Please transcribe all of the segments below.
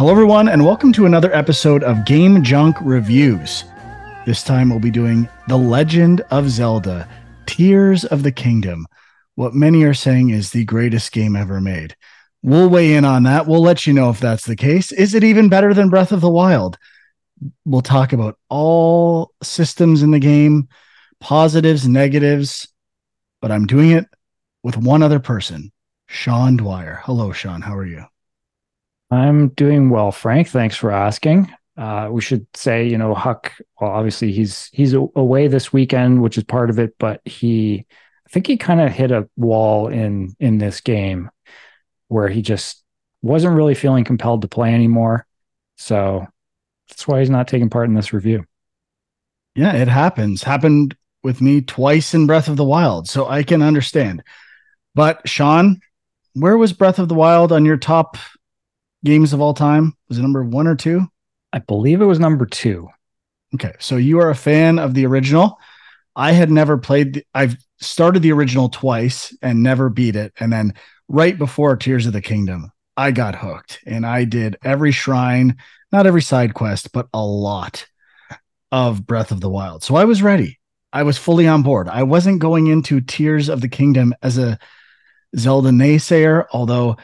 Hello, everyone, and welcome to another episode of Game Junk Reviews. This time we'll be doing The Legend of Zelda, Tears of the Kingdom, what many are saying is the greatest game ever made. We'll weigh in on that. We'll let you know if that's the case. Is it even better than Breath of the Wild? We'll talk about all systems in the game, positives, negatives, but I'm doing it with one other person, Sean Dwyer. Hello, Sean. How are you? I'm doing well, Frank. Thanks for asking. We should say, Huck, well, obviously he's away this weekend, which is part of it, but I think he kind of hit a wall in this game where he just wasn't really feeling compelled to play anymore. So that's why he's not taking part in this review. Yeah, it happens. Happened with me twice in Breath of the Wild, so I can understand. But Sean, where was Breath of the Wild on your top games of all time? Was it number one or two? I believe it was number two. Okay, so you are a fan of the original. I had never played. I've started the original twice and never beat it. And then right before Tears of the Kingdom, I got hooked and I did every shrine, not every side quest, but a lot of Breath of the Wild. So I was ready. I was fully on board. I wasn't going into Tears of the Kingdom as a Zelda naysayer, although,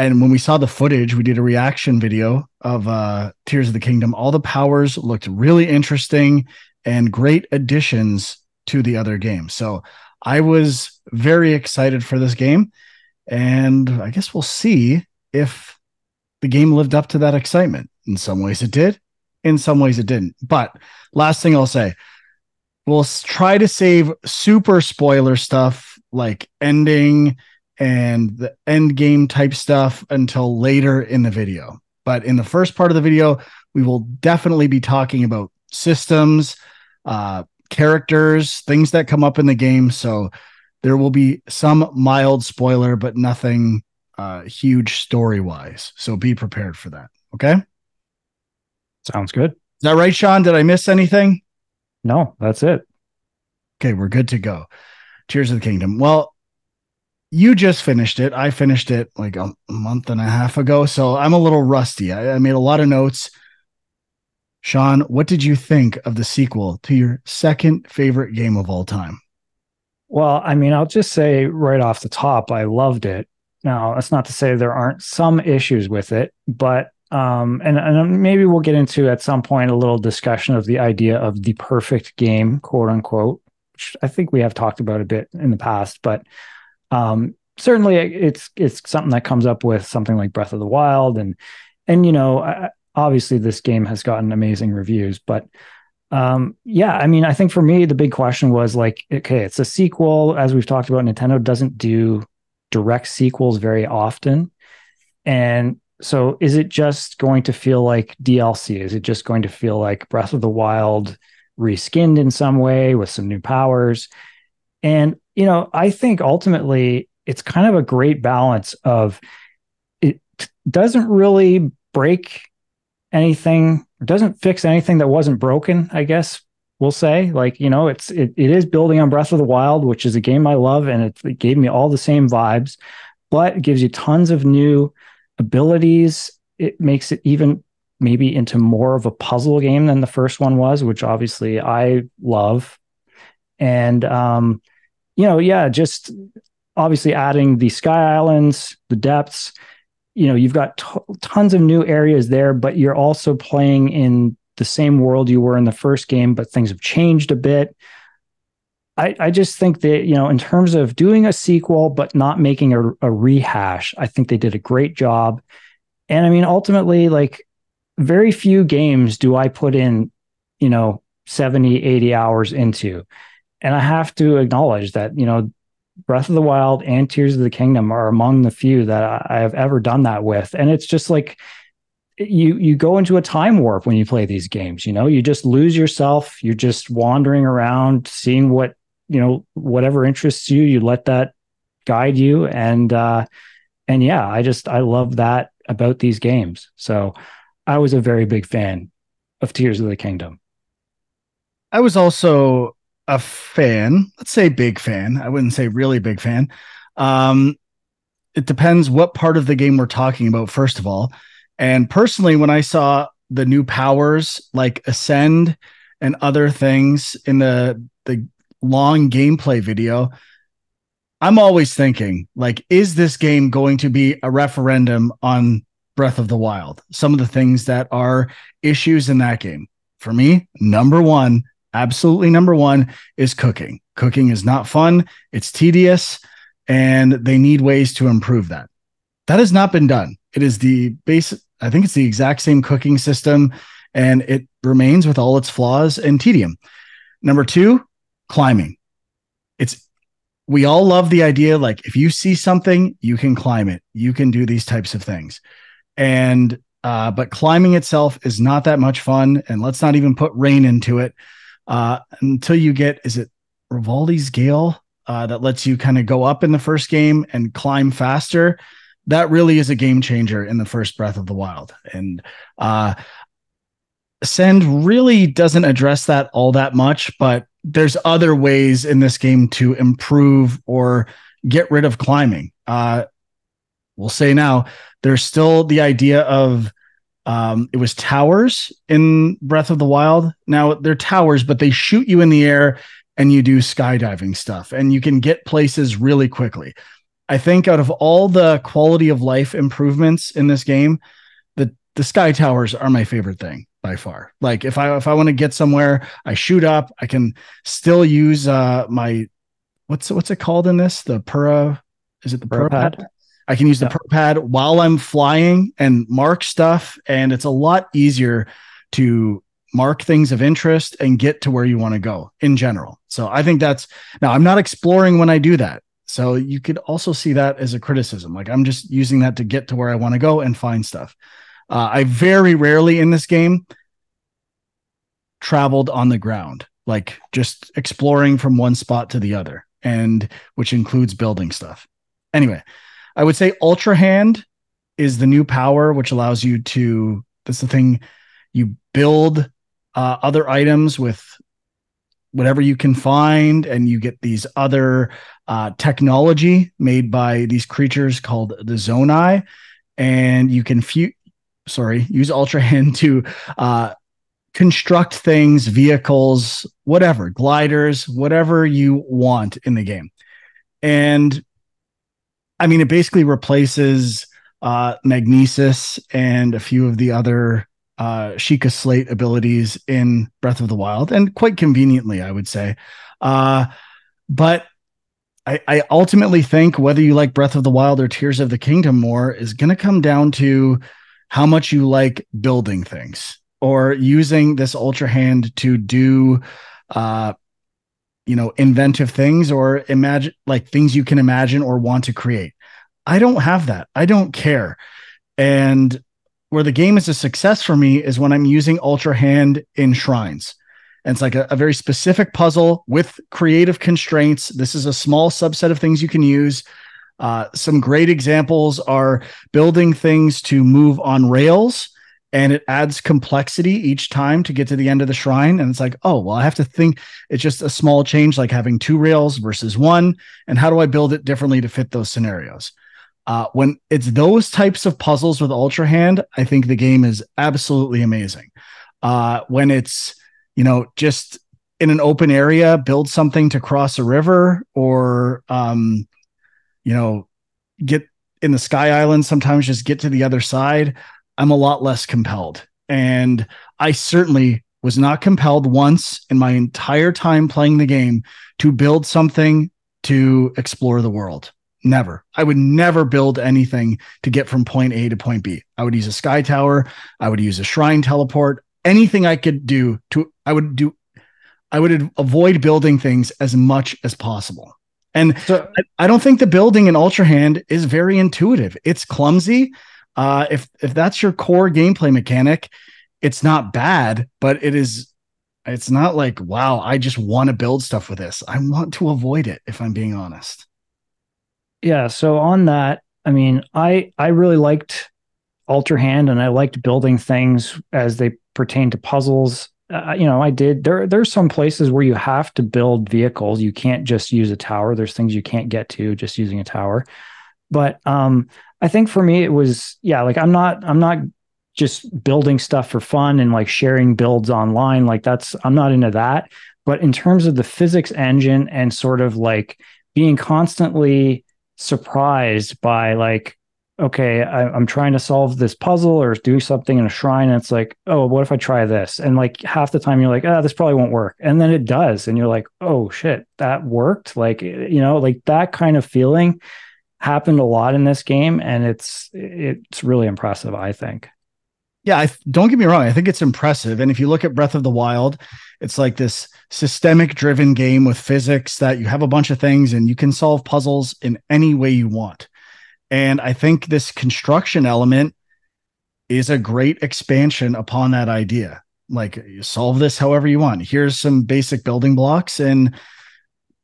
and when we saw the footage, we did a reaction video of Tears of the Kingdom. All the powers looked really interesting and great additions to the other games. So I was very excited for this game. And I guess we'll see if the game lived up to that excitement. In some ways it did, in some ways it didn't. But last thing I'll say, we'll try to save super spoiler stuff like ending and the end game type stuff until later in the video. But in the first part of the video, we will definitely be talking about systems, characters, things that come up in the game. So there will be some mild spoiler, but nothing huge story wise. So be prepared for that. Okay. Is Sounds good. that right, Sean? Did I miss anything? No, that's it. Okay, we're good to go. Tears of the Kingdom. Well, you just finished it. I finished it like a month and a half ago. So I'm a little rusty. I made a lot of notes. Sean, what did you think of the sequel to your second favorite game of all time? Well, I mean, I'll just say right off the top, I loved it. Now, that's not to say there aren't some issues with it, but and maybe we'll get into at some point a little discussion of the idea of the perfect game, quote unquote, which I think we have talked about a bit in the past, but certainly it's something that comes up with something like Breath of the Wild, and obviously this game has gotten amazing reviews, but yeah, I mean, I think for me, the big question was like, okay, it's a sequel. As we've talked about, Nintendo doesn't do direct sequels very often. And so is it just going to feel like DLC? Is it just going to feel like Breath of the Wild reskinned in some way with some new powers? And, I think ultimately it's kind of a great balance of it doesn't really break anything, doesn't fix anything that wasn't broken, I guess we'll say. Like, it is building on Breath of the Wild, which is a game I love, and it gave me all the same vibes, but it gives you tons of new abilities. It makes it even maybe into more of a puzzle game than the first one was, which obviously I love. And yeah, just obviously adding the sky islands, the depths, you've got tons of new areas there, but you're also playing in the same world you were in the first game, but things have changed a bit. I just think that, in terms of doing a sequel, but not making a rehash, I think they did a great job. And I mean, ultimately, like very few games do I put in, 70, 80 hours into. And I have to acknowledge that, Breath of the Wild and Tears of the Kingdom are among the few that I have ever done that with. And it's just like you go into a time warp when you play these games, you just lose yourself. You're just wandering around, seeing whatever interests you, you let that guide you. And yeah, I love that about these games. So I was a very big fan of Tears of the Kingdom. I was also a fan, let's say big fan. I wouldn't say really big fan. Um, it depends what part of the game we're talking about, first of all. And personally, when I saw the new powers like Ascend and other things in the long gameplay video, I'm always thinking, like, is this game going to be a referendum on Breath of the Wild? Some of the things that are issues in that game. For me, number one, absolutely number one, is cooking. Cooking is not fun, it's tedious, and they need ways to improve that. That has not been done. It is the base, I think it's the exact same cooking system, and it remains with all its flaws and tedium. Number two, climbing. It's We all love the idea, like, if you see something, you can climb it, you can do these types of things. And but climbing itself is not that much fun, and let's not even put rain into it until you get, is it Rivaldi's Gale, that lets you kind of go up in the first game and climb faster. That really is a game changer in the first Breath of the Wild. And Ascend really doesn't address that all that much, but there's other ways in this game to improve or get rid of climbing. We'll say now, there's still the idea of it was towers in Breath of the Wild. Now they're towers, but they shoot you in the air and you do skydiving stuff, and you can get places really quickly. I think out of all the quality of life improvements in this game, the sky towers are my favorite thing by far. Like, if I want to get somewhere, I shoot up. I can still use my what's it called in this? The Pura, is it the Pura pad? Pad. I can use the Yeah. Pura pad while I'm flying and mark stuff, and it's a lot easier to mark things of interest and get to where you want to go in general. So I think that's, now I'm not exploring when I do that. So you could also see that as a criticism. Like, I'm just using that to get to where I want to go and find stuff. I very rarely in this game traveled on the ground, like just exploring from one spot to the other, and which includes building stuff. Anyway, I would say Ultra Hand is the new power, which allows you to, that's the thing, you build other items with whatever you can find, and you get these other technology made by these creatures called the Zonai, and you can use Ultra Hand to construct things, vehicles, whatever, gliders, whatever you want in the game. And I mean, it basically replaces Magnesis and a few of the other Sheikah Slate abilities in Breath of the Wild, and quite conveniently, I would say. But I ultimately think whether you like Breath of the Wild or Tears of the Kingdom more is going to come down to how much you like building things or using this Ultra Hand to do, inventive things or imagine, like, things you can imagine or want to create. I don't have that. I don't care. And where the game is a success for me is when I'm using Ultra Hand in shrines. And it's like a very specific puzzle with creative constraints. This is a small subset of things you can use. Some great examples are building things to move on rails, and it adds complexity each time to get to the end of the shrine. And it's like, oh, well, I have to think it's just a small change, like having two rails versus one. And how do I build it differently to fit those scenarios? When it's those types of puzzles with Ultra Hand, I think the game is absolutely amazing. When it's, just in an open area, build something to cross a river, or, get in the Sky Island, sometimes just get to the other side, I'm a lot less compelled. And I certainly was not compelled once in my entire time playing the game to build something to explore the world. Never. I would never build anything to get from point A to point B. I would use a sky tower. I would use a shrine teleport. Anything I could do I would avoid building things as much as possible. And So I don't think the building in Ultra Hand is very intuitive. It's clumsy. If that's your core gameplay mechanic, it's not bad, but it's not like, wow, I just want to build stuff with this. I want to avoid it, if I'm being honest. yeah, so on that, I mean, I really liked Ultra Hand, and I liked building things as they pertain to puzzles. I did. There's some places where you have to build vehicles. You can't just use a tower. There's things you can't get to just using a tower. But I think for me it was, yeah, like I'm not just building stuff for fun and like sharing builds online, like that's, I'm not into that. But in terms of the physics engine and sort of like being constantly surprised by like, okay, I'm trying to solve this puzzle or do something in a shrine, and it's like, oh, what if I try this? And like half the time you're like, oh, this probably won't work, and then it does, and you're like, oh shit, that worked. Like, like that kind of feeling happened a lot in this game, and it's really impressive, I think. Yeah, don't get me wrong. I think it's impressive. And if you look at Breath of the Wild, it's like this systemic driven game with physics that you have a bunch of things and you can solve puzzles in any way you want. And I think this construction element is a great expansion upon that idea. Like, you solve this however you want. Here's some basic building blocks and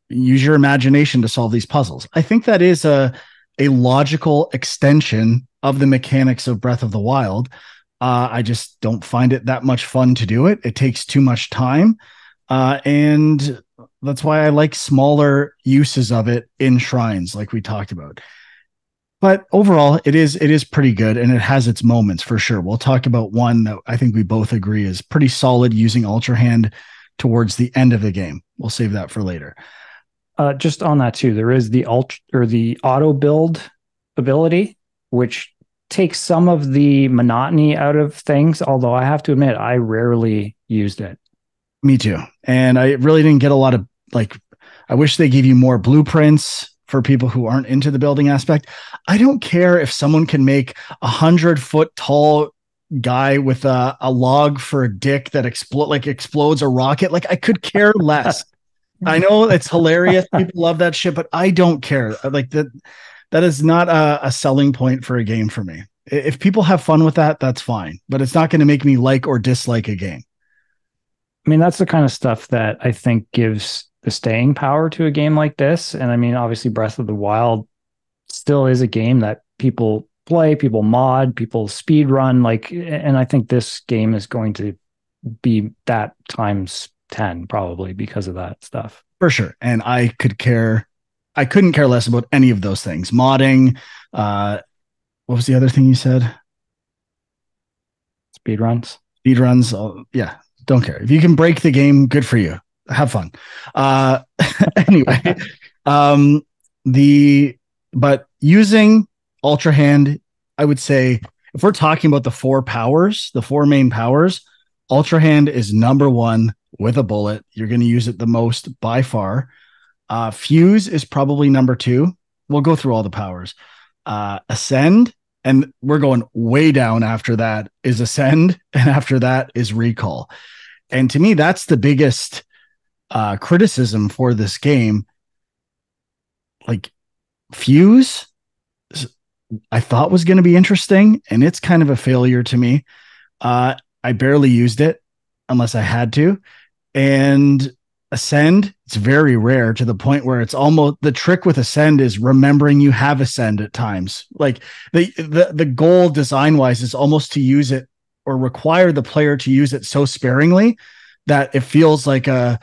use your imagination to solve these puzzles. I think that is a logical extension of the mechanics of Breath of the Wild. I just don't find it that much fun to do it. It takes too much time. And that's why I like smaller uses of it in shrines, like we talked about. But overall, it is pretty good, and it has its moments for sure. We'll talk about one that I think we both agree is pretty solid using Ultra Hand towards the end of the game. We'll save that for later. Just on that too, there is the ultra or the auto build ability, which takes some of the monotony out of things. Although I have to admit, I rarely used it. Me too. And I really didn't get a lot of like, I wish they gave you more blueprints for people who aren't into the building aspect. I don't care if someone can make 100-foot tall guy with a log for a dick that explodes a rocket. Like, I could care less. I know it's hilarious. People love that shit, but I don't care. Like that. That is not a selling point for a game for me. If people have fun with that, that's fine, but it's not going to make me like or dislike a game. I mean, that's the kind of stuff that I think gives the staying power to a game like this. And I mean, obviously, Breath of the Wild still is a game that people play, people mod, people speed run. Like, and I think this game is going to be that times 10 probably because of that stuff. For sure. And I couldn't care less about any of those things. Modding, what was the other thing you said? Speed runs. Speed runs. Oh, yeah, don't care. If you can break the game, good for you. Have fun. Uh, anyway, um, the but using Ultra Hand, I would say if we're talking about the four powers, the four main powers, Ultra Hand is number one with a bullet. You're going to use it the most by far. Fuse is probably number two. We'll go through all the powers. Ascend, and we're going way down after that is Ascend, and after that is Recall. And to me, that's the biggest criticism for this game. Like, Fuse, I thought was going to be interesting, and it's kind of a failure to me. I barely used it unless I had to. And Ascend, it's very rare to the point where it's almost the trick with Ascend is remembering you have Ascend at times. Like the goal design wise is almost to use it or require the player to use it so sparingly that it feels like a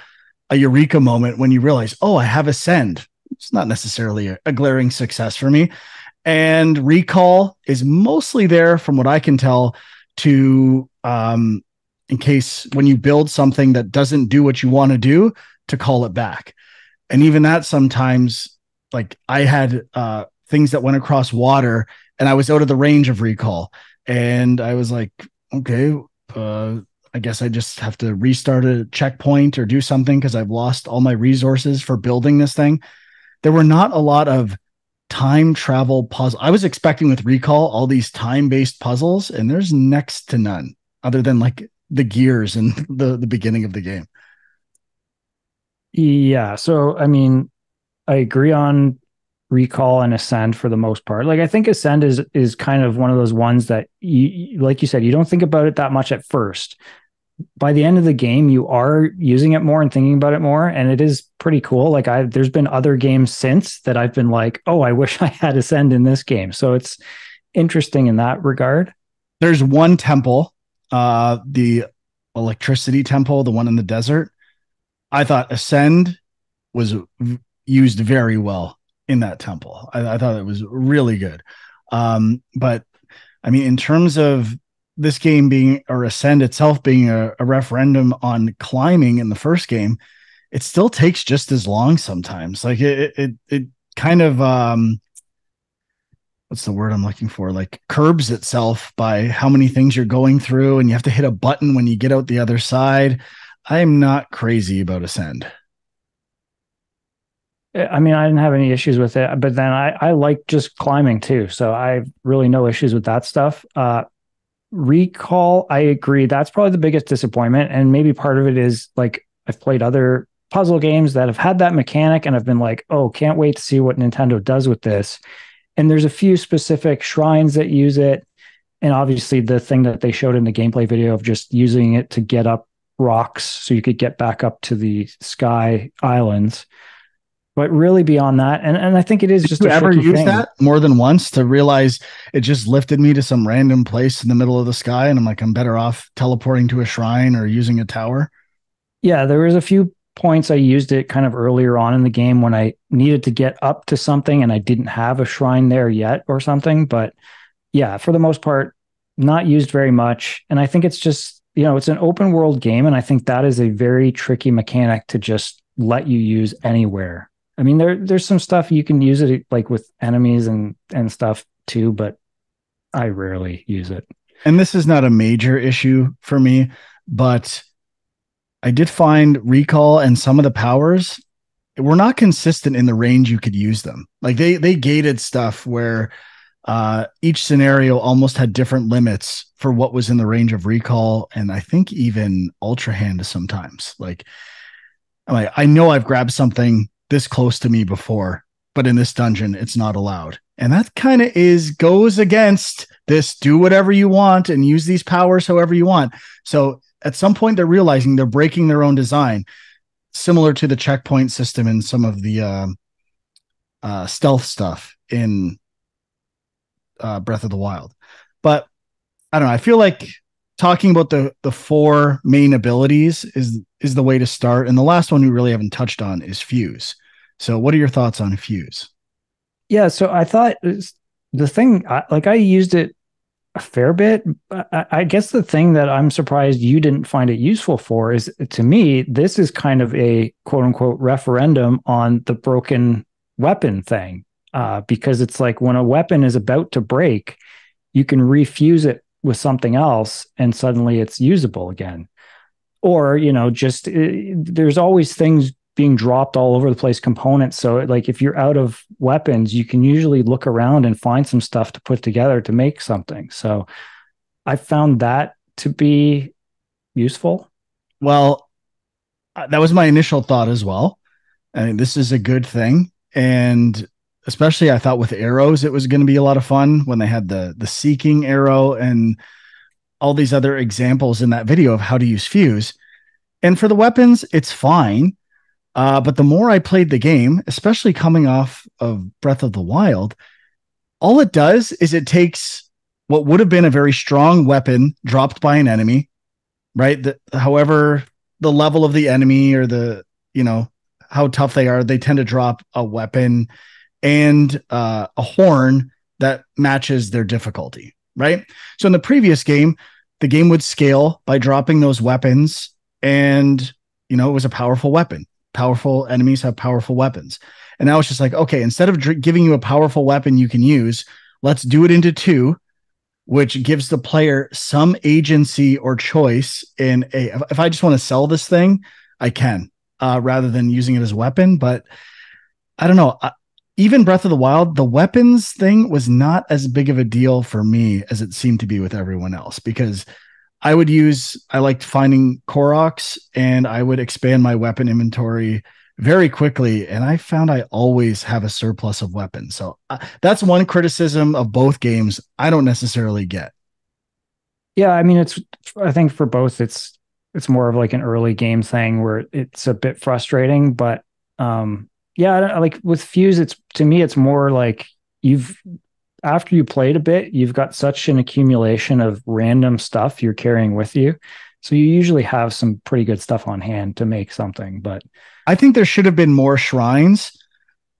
eureka moment when you realize, oh, I have Ascend. It's not necessarily a glaring success for me. And Recall is mostly there, from what I can tell, to in case when you build something that doesn't do what you want to do, to call it back. And even that sometimes, like, I had things that went across water and I was out of the range of Recall. And I was like, okay, I guess I just have to restart a checkpoint or do something because I've lost all my resources for building this thing. There were not a lot of time travel puzzle. I was expecting with Recall all these time-based puzzles, and there's next to none other than like the gears and the beginning of the game. Yeah. So, I mean, I agree on Recall and Ascend for the most part. Like, I think Ascend is kind of one of those ones that you, like you said, you don't think about it that much at first. By the end of the game, you are using it more and thinking about it more, and it is pretty cool. Like, there's been other games since that I've been like, oh, I wish I had Ascend in this game. So it's interesting in that regard. There's one temple, the electricity temple, the one in the desert. I thought Ascend was used very well in that temple. I thought it was really good. But I mean, in terms of this game being, or Ascend itself being a referendum on climbing in the first game, it still takes just as long sometimes. Like it kind of what's the word I'm looking for? Like curbs itself by how many things you're going through, and you have to hit a button when you get out the other side. I'm not crazy about Ascend. I mean, I didn't have any issues with it, but then I like just climbing too. So I have really no issues with that stuff. Recall, I agree. That's probably the biggest disappointment. And maybe part of it is like I've played other puzzle games that have had that mechanic and I've been like, oh, can't wait to see what Nintendo does with this. And there's a few specific shrines that use it. And obviously, the thing that they showed in the gameplay video of just using it to get up rocks so you could get back up to the sky islands. But really, beyond that, and I think it is Did just you a ever tricky use thing. that more than once to realize it just lifted me to some random place in the middle of the sky? And I'm like, I'm better off teleporting to a shrine or using a tower. Yeah, there was a few points I used it kind of earlier on in the game when I needed to get up to something and I didn't have a shrine there yet or something. But yeah, for the most part, not used very much. And I think it's just, it's an open world game. And I think that is a very tricky mechanic to just let you use anywhere. I mean, there's some stuff you can use it like with enemies and stuff too, but I rarely use it. And this is not a major issue for me, but I did find recall and some of the powers were not consistent in the range you could use them. Like they gated stuff where each scenario almost had different limits for what was in the range of recall, and I think even ultra hand sometimes. Like I know I've grabbed something this close to me before, but in this dungeon it's not allowed. And that kind of is goes against this do whatever you want and use these powers however you want. So at some point they're realizing they're breaking their own design, similar to the checkpoint system in some of the stealth stuff in Breath of the Wild. But I don't know. I feel like talking about the four main abilities is the way to start. And the last one we really haven't touched on is Fuse. So, what are your thoughts on Fuse? Yeah, so I thought the thing, like I used it a fair bit. I guess the thing that I'm surprised you didn't find it useful for is, to me, this is kind of a quote unquote referendum on the broken weapon thing. Because it's like when a weapon is about to break, you can refuse it with something else and suddenly it's usable again. Or, just there's always things being dropped all over the place, components. So, like, if you're out of weapons, you can usually look around and find some stuff to put together to make something. So, I found that to be useful. Well, that was my initial thought as well. I mean, this is a good thing. And especially I thought with arrows, it was going to be a lot of fun when they had the seeking arrow and all these other examples in that video of how to use Fuse. And for the weapons, it's fine. But the more I played the game, especially coming off of Breath of the Wild, all it does is it takes what would have been a very strong weapon dropped by an enemy, right? However, the level of the enemy or how tough they are, they tend to drop a weapon and a horn that matches their difficulty, right? So in the previous game, the game would scale by dropping those weapons, and it was a powerful weapon. Powerful enemies have powerful weapons. And now it's just like, okay, instead of giving you a powerful weapon you can use, let's do it into two, which gives the player some agency or choice in if I just want to sell this thing, I can, rather than using it as a weapon. But I don't know. Even Breath of the Wild, the weapons thing was not as big of a deal for me as it seemed to be with everyone else, because I liked finding Koroks and I would expand my weapon inventory very quickly. And I found I always have a surplus of weapons. So that's one criticism of both games I don't necessarily get. Yeah, I mean, I think for both, it's more of like an early game thing where it's a bit frustrating, but yeah, like with Fuse, to me, it's more like after you played a bit, you've got such an accumulation of random stuff you're carrying with you. So you usually have some pretty good stuff on hand to make something. But I think there should have been more shrines.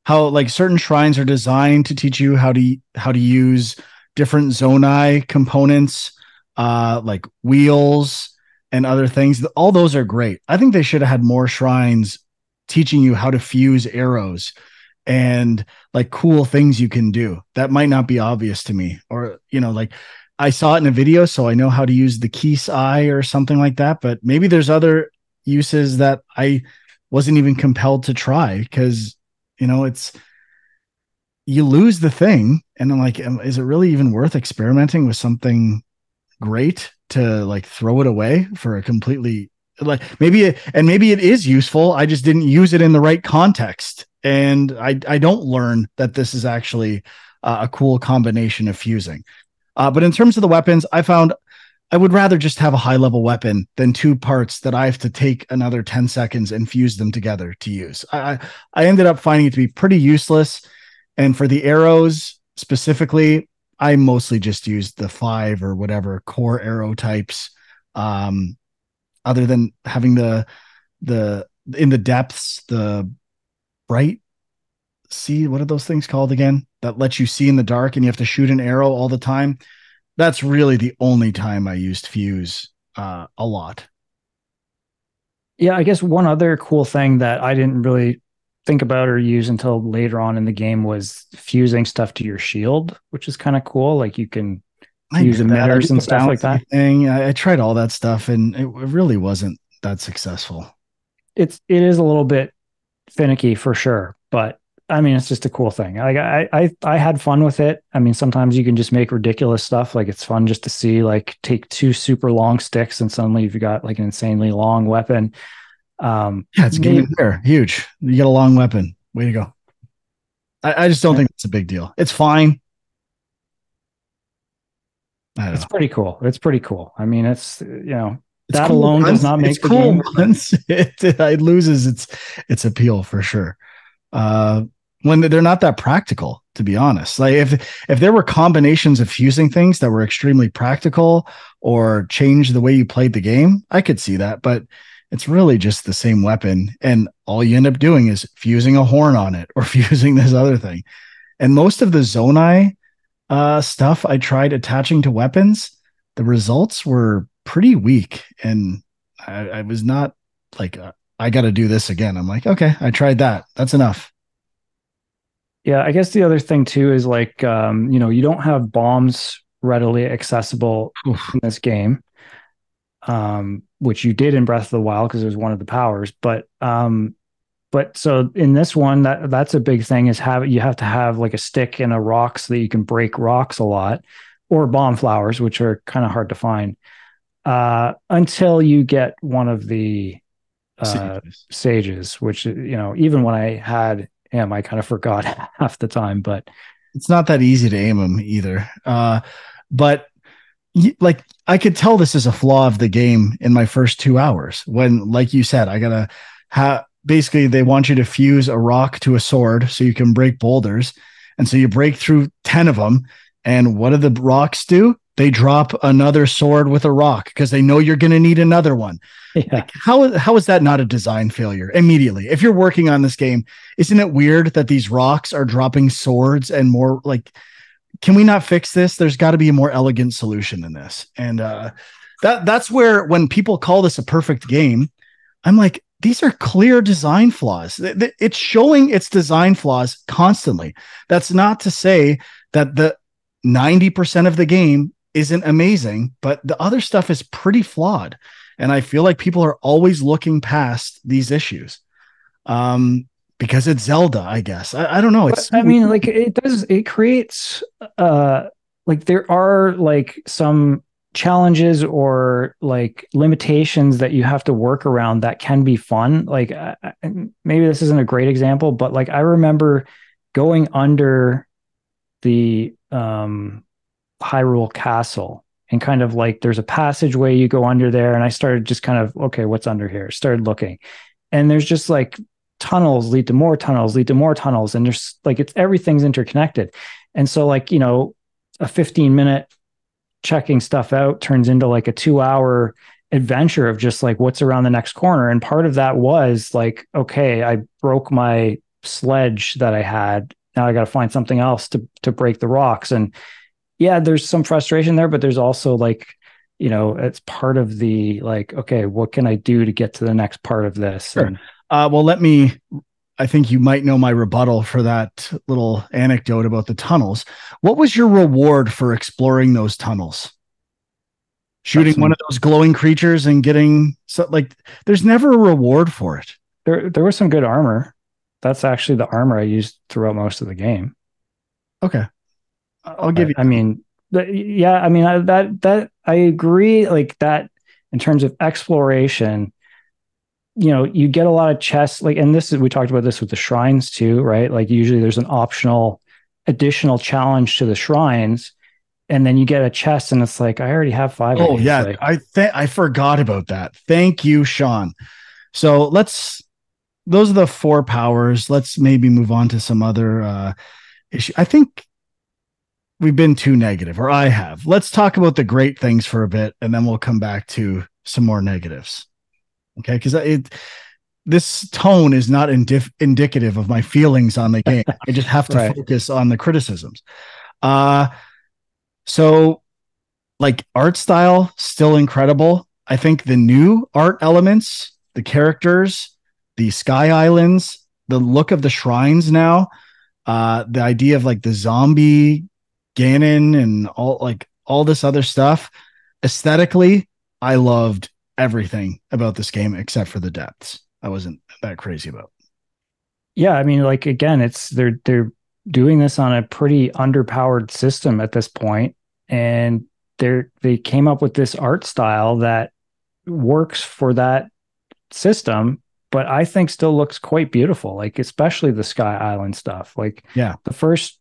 How like certain shrines are designed to teach you how to use different zonai components, like wheels and other things. All those are great. I think they should have had more shrines teaching you how to fuse arrows and like cool things you can do that might not be obvious to me, or like I saw it in a video so I know how to use the keys eye or something like that, but maybe there's other uses that I wasn't even compelled to try because it's you lose the thing and I'm like, is it really even worth experimenting with something great to like throw it away for a completely like maybe it is useful. I just didn't use it in the right context. And I don't learn that this is actually a cool combination of fusing. But in terms of the weapons, I found I would rather just have a high level weapon than two parts that I have to take another 10 seconds and fuse them together to use. I ended up finding it to be pretty useless. And for the arrows specifically, I mostly just used the 5 or whatever core arrow types. Um, Other than having the in the depths, the bright see, what are those things called again? That lets you see in the dark and you have to shoot an arrow all the time. That's really the only time I used fuse a lot. Yeah, I guess one other cool thing that I didn't really think about or use until later on in the game was fusing stuff to your shield, which is kind of cool. Like you can I use did that. I did emitters and the stuff like bouncy that. thing. I tried all that stuff, and it really wasn't that successful. It is a little bit finicky for sure, but I mean it's just a cool thing. Like I had fun with it. I mean sometimes you can just make ridiculous stuff. Like it's fun just to see like take two super long sticks and suddenly you've got like an insanely long weapon. Yeah, it's game Maybe and fair. Huge. You get a long weapon. Way to go. I just don't think it's a big deal. It's fine. I don't it's know. pretty cool. It's pretty cool. I mean It's that cool alone does once. not It's make the cool game. once it loses its appeal for sure. Uh, when they're not that practical, to be honest. Like if there were combinations of fusing things that were extremely practical or change the way you played the game, I could see that. But it's really just the same weapon, and all you end up doing is fusing a horn on it or fusing this other thing. And most of the Zonai stuff I tried attaching to weapons, the results were pretty weak, and I was not like I got to do this again. I'm like, okay, I tried that. That's enough. Yeah, I guess the other thing too is like you don't have bombs readily accessible Oof. in this game, which you did in Breath of the Wild because it was one of the powers. But so in this one, that's a big thing is you have to have like a stick and a rock so that you can break rocks a lot, or bomb flowers, which are kind of hard to find, until you get one of the Sages. sages, which even when I had him, I kind of forgot half the time. But It's not that easy to aim them either. But like I could tell this is a flaw of the game in my first 2 hours when, like you said, I gotta have basically they want you to fuse a rock to a sword so you can break boulders. And so you break through 10 of them. And what do the rocks do? They drop another sword with a rock because they know you're going to need another one. yeah, Like how is that not a design failure immediately? If you're working on this game, isn't it weird that these rocks are dropping swords and more like can we not fix this? There's got to be a more elegant solution than this. And that's where when people call this a perfect game, I'm like, these are clear design flaws. It's showing its design flaws constantly. That's not to say that the 90% of the game isn't amazing, but the other stuff is pretty flawed. And I feel like people are always looking past these issues. Um, because it's Zelda, I guess. I don't know. It's but so I mean, weird. like it creates like there are like some challenges or like limitations that you have to work around that can be fun. Like maybe this isn't a great example, but like I remember going under the Hyrule Castle and kind of like there's a passageway you go under there, and I started just kind of okay, what's under here? Started looking, and there's just like tunnels lead to more tunnels, lead to more tunnels, and there's like it's everything's interconnected, and so like a 15-minute checking stuff out turns into like a 2 hour adventure of just like what's around the next corner. And part of that was like, okay, I broke my sledge that I had. Now I got to find something else to break the rocks. And yeah, there's some frustration there, but there's also like it's part of the like, okay, what can I do to get to the next part of this? Sure. And Well, I think you might know my rebuttal for that little anecdote about the tunnels. What was your reward for exploring those tunnels? got Shooting one some of those glowing creatures and getting so like there's never a reward for it. there was some good armor. That's actually the armor I used throughout most of the game. Okay. I'll give But you I that. mean, yeah, I mean that I agree. Like that in terms of exploration, you get a lot of chests. Like, and this is we talked about this with the shrines too, right? Like usually there's an optional additional challenge to the shrines, and then you get a chest, and it's like I already have five of Oh these. yeah, Like, I forgot about that. Thank you, Sean. So let's those are the four powers. Let's maybe move on to some other issue. I think we've been too negative, or I have. Let's talk about the great things for a bit, and then we'll come back to some more negatives. Okay, because it this tone is not indicative of my feelings on the game. I just have to right. focus on the criticisms. Uh so like art style still incredible. I think the new art elements, the characters, the sky islands, the look of the shrines now, the idea of like the zombie Ganon and all this other stuff. Aesthetically, I loved everything about this game except for the depths. I wasn't that crazy about. Yeah, I mean, like again, it's they're doing this on a pretty underpowered system at this point, and they came up with this art style that works for that system, but I think still looks quite beautiful. Like especially the Sky Island stuff. Like Yeah, the first,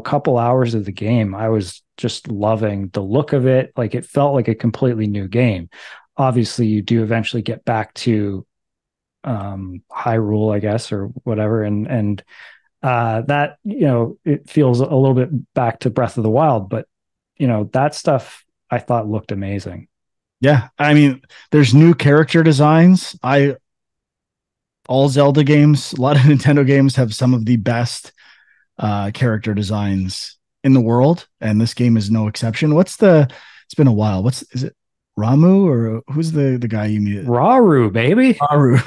couple hours of the game, I was just loving the look of it. Like it felt like a completely new game. Obviously, you do eventually get back to Hyrule, I guess, or whatever, and that it feels a little bit back to Breath of the Wild, but that stuff I thought looked amazing. yeah. I mean, there's new character designs. I all Zelda games, a lot of Nintendo games have some of the best character designs in the world, and this game is no exception. What's the? It's been a while. What's is it? Ramu or who's the guy you meet? Raru, baby. Maru.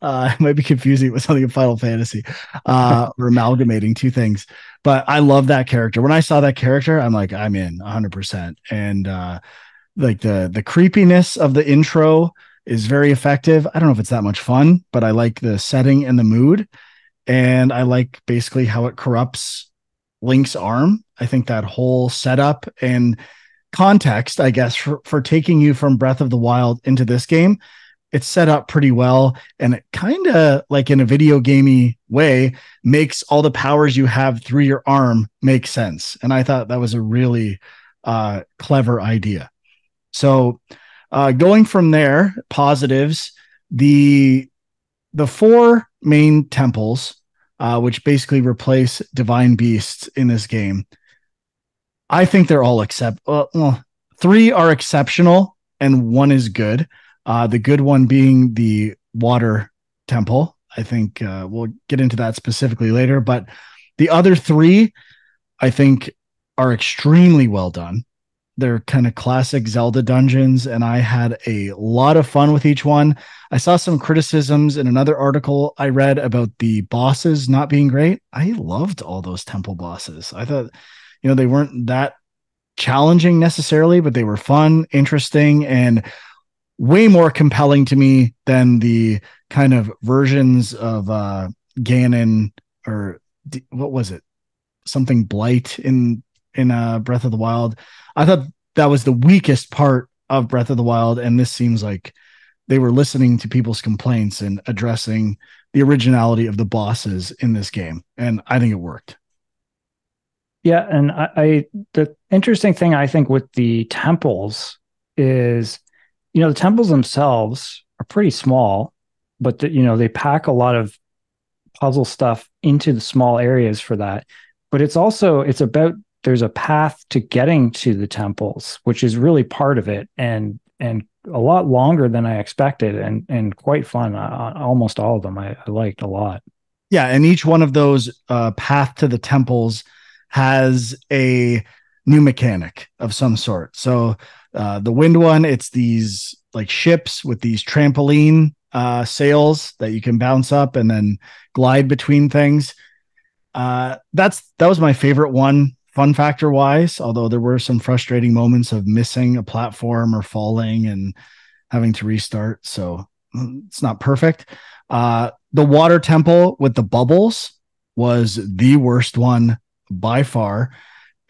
I might be confusing it with something in Final Fantasy, or amalgamating two things. But I love that character. When I saw that character, I'm like, I'm in 100%. And like the creepiness of the intro is very effective. I don't know if it's that much fun, but I like the setting and the mood, and I like basically how it corrupts Link's arm. I think that whole setup and context, I guess, for taking you from Breath of the Wild into this game, it's set up pretty well, and it kind of like in a video gamey way makes all the powers you have through your arm make sense. And I thought that was a really clever idea. So going from there, positives, the the four main temples, which basically replace divine beasts in this game, I think they're all well, three are exceptional and one is good. The good one being the water temple. I think we'll get into that specifically later, but the other three I think are extremely well done. They're kind of classic Zelda dungeons, and I had a lot of fun with each one. I saw some criticisms in another article I read about the bosses not being great. I loved all those temple bosses. I thought, they weren't that challenging necessarily, but they were fun, interesting, and way more compelling to me than the kind of versions of Ganon or what was it? Something Blight in Breath of the Wild. I thought that was the weakest part of Breath of the Wild, and this seems like they were listening to people's complaints and addressing the originality of the bosses in this game, and I think it worked. Yeah, and the interesting thing I think with the temples is, the temples themselves are pretty small, but they pack a lot of puzzle stuff into the small areas for that. But it's about there's a path to getting to the temples, which is really part of it, and a lot longer than I expected, and quite fun. Almost all of them I liked a lot. Yeah, and each one of those path to the temples has a new mechanic of some sort. So The wind one, it's these like ships with these trampoline sails that you can bounce up and then glide between things. That was my favorite one, fun factor wise. Although there were some frustrating moments of missing a platform or falling and having to restart. So it's not perfect. The water temple with the bubbles was the worst one by far.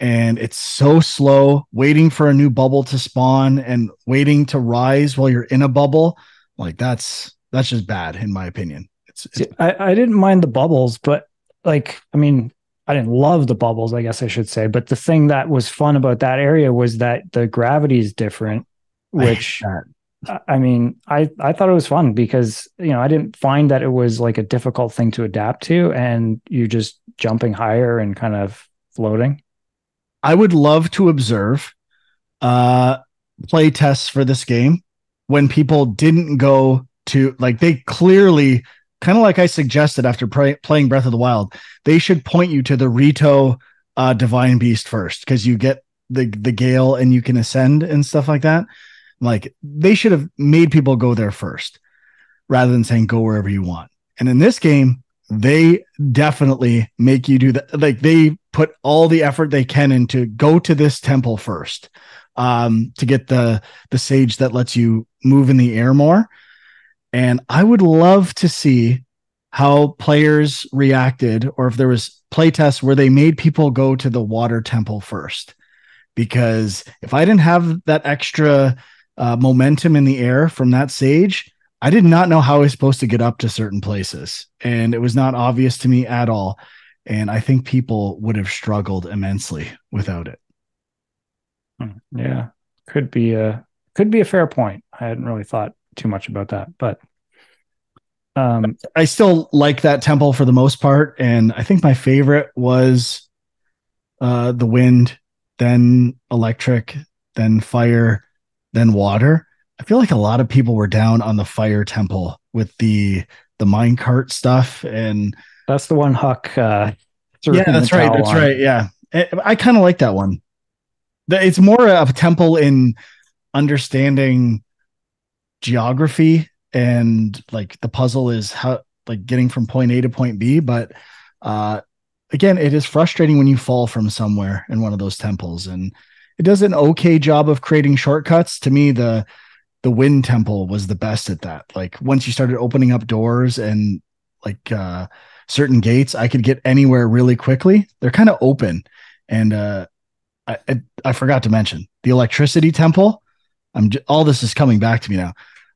And it's so slow, waiting for a new bubble to spawn and waiting to rise while you're in a bubble. Like that's just bad in my opinion. See, I didn't mind the bubbles, but like, I mean, I didn't love the bubbles, I guess I should say. But the thing that was fun about that area was that the gravity is different, I hate which that. I mean, I thought it was fun because, I didn't find that it was like a difficult thing to adapt to, and you're just jumping higher and kind of floating. I would love to observe uh play tests for this game when people didn't go to like they clearly kind of like I suggested after playing Breath of the Wild, they should point you to the Rito divine beast first because you get the gale and you can ascend and stuff like that. Like they should have made people go there first rather than saying go wherever you want. And in this game, they definitely make you do that. Like they put all the effort they can into go to this temple first to get the sage that lets you move in the air more. And I would love to see how players reacted, or if there was playtests where they made people go to the water temple first. Because if I didn't have that extra momentum in the air from that sage, I did not know how I was supposed to get up to certain places. And it was not obvious to me at all. And I think people would have struggled immensely without it. Yeah, could be a fair point. I hadn't really thought too much about that, but I still like that temple for the most part. And I think my favorite was the wind, then electric, then fire, then water. I feel like a lot of people were down on the fire temple with the minecart stuff. And that's the one Huck threw yeah, in the that's right. towel That's on. right. Yeah. I kind of like that one. It's more of a temple in understanding geography and like the puzzle is how like getting from point A to point B. But uh again, it is frustrating when you fall from somewhere in one of those temples. And it does an okay job of creating shortcuts. To me, the wind temple was the best at that. Like once you started opening up doors and like certain gates, I could get anywhere really quickly. They're kind of open. And I forgot to mention the electricity temple. All this is coming back to me now.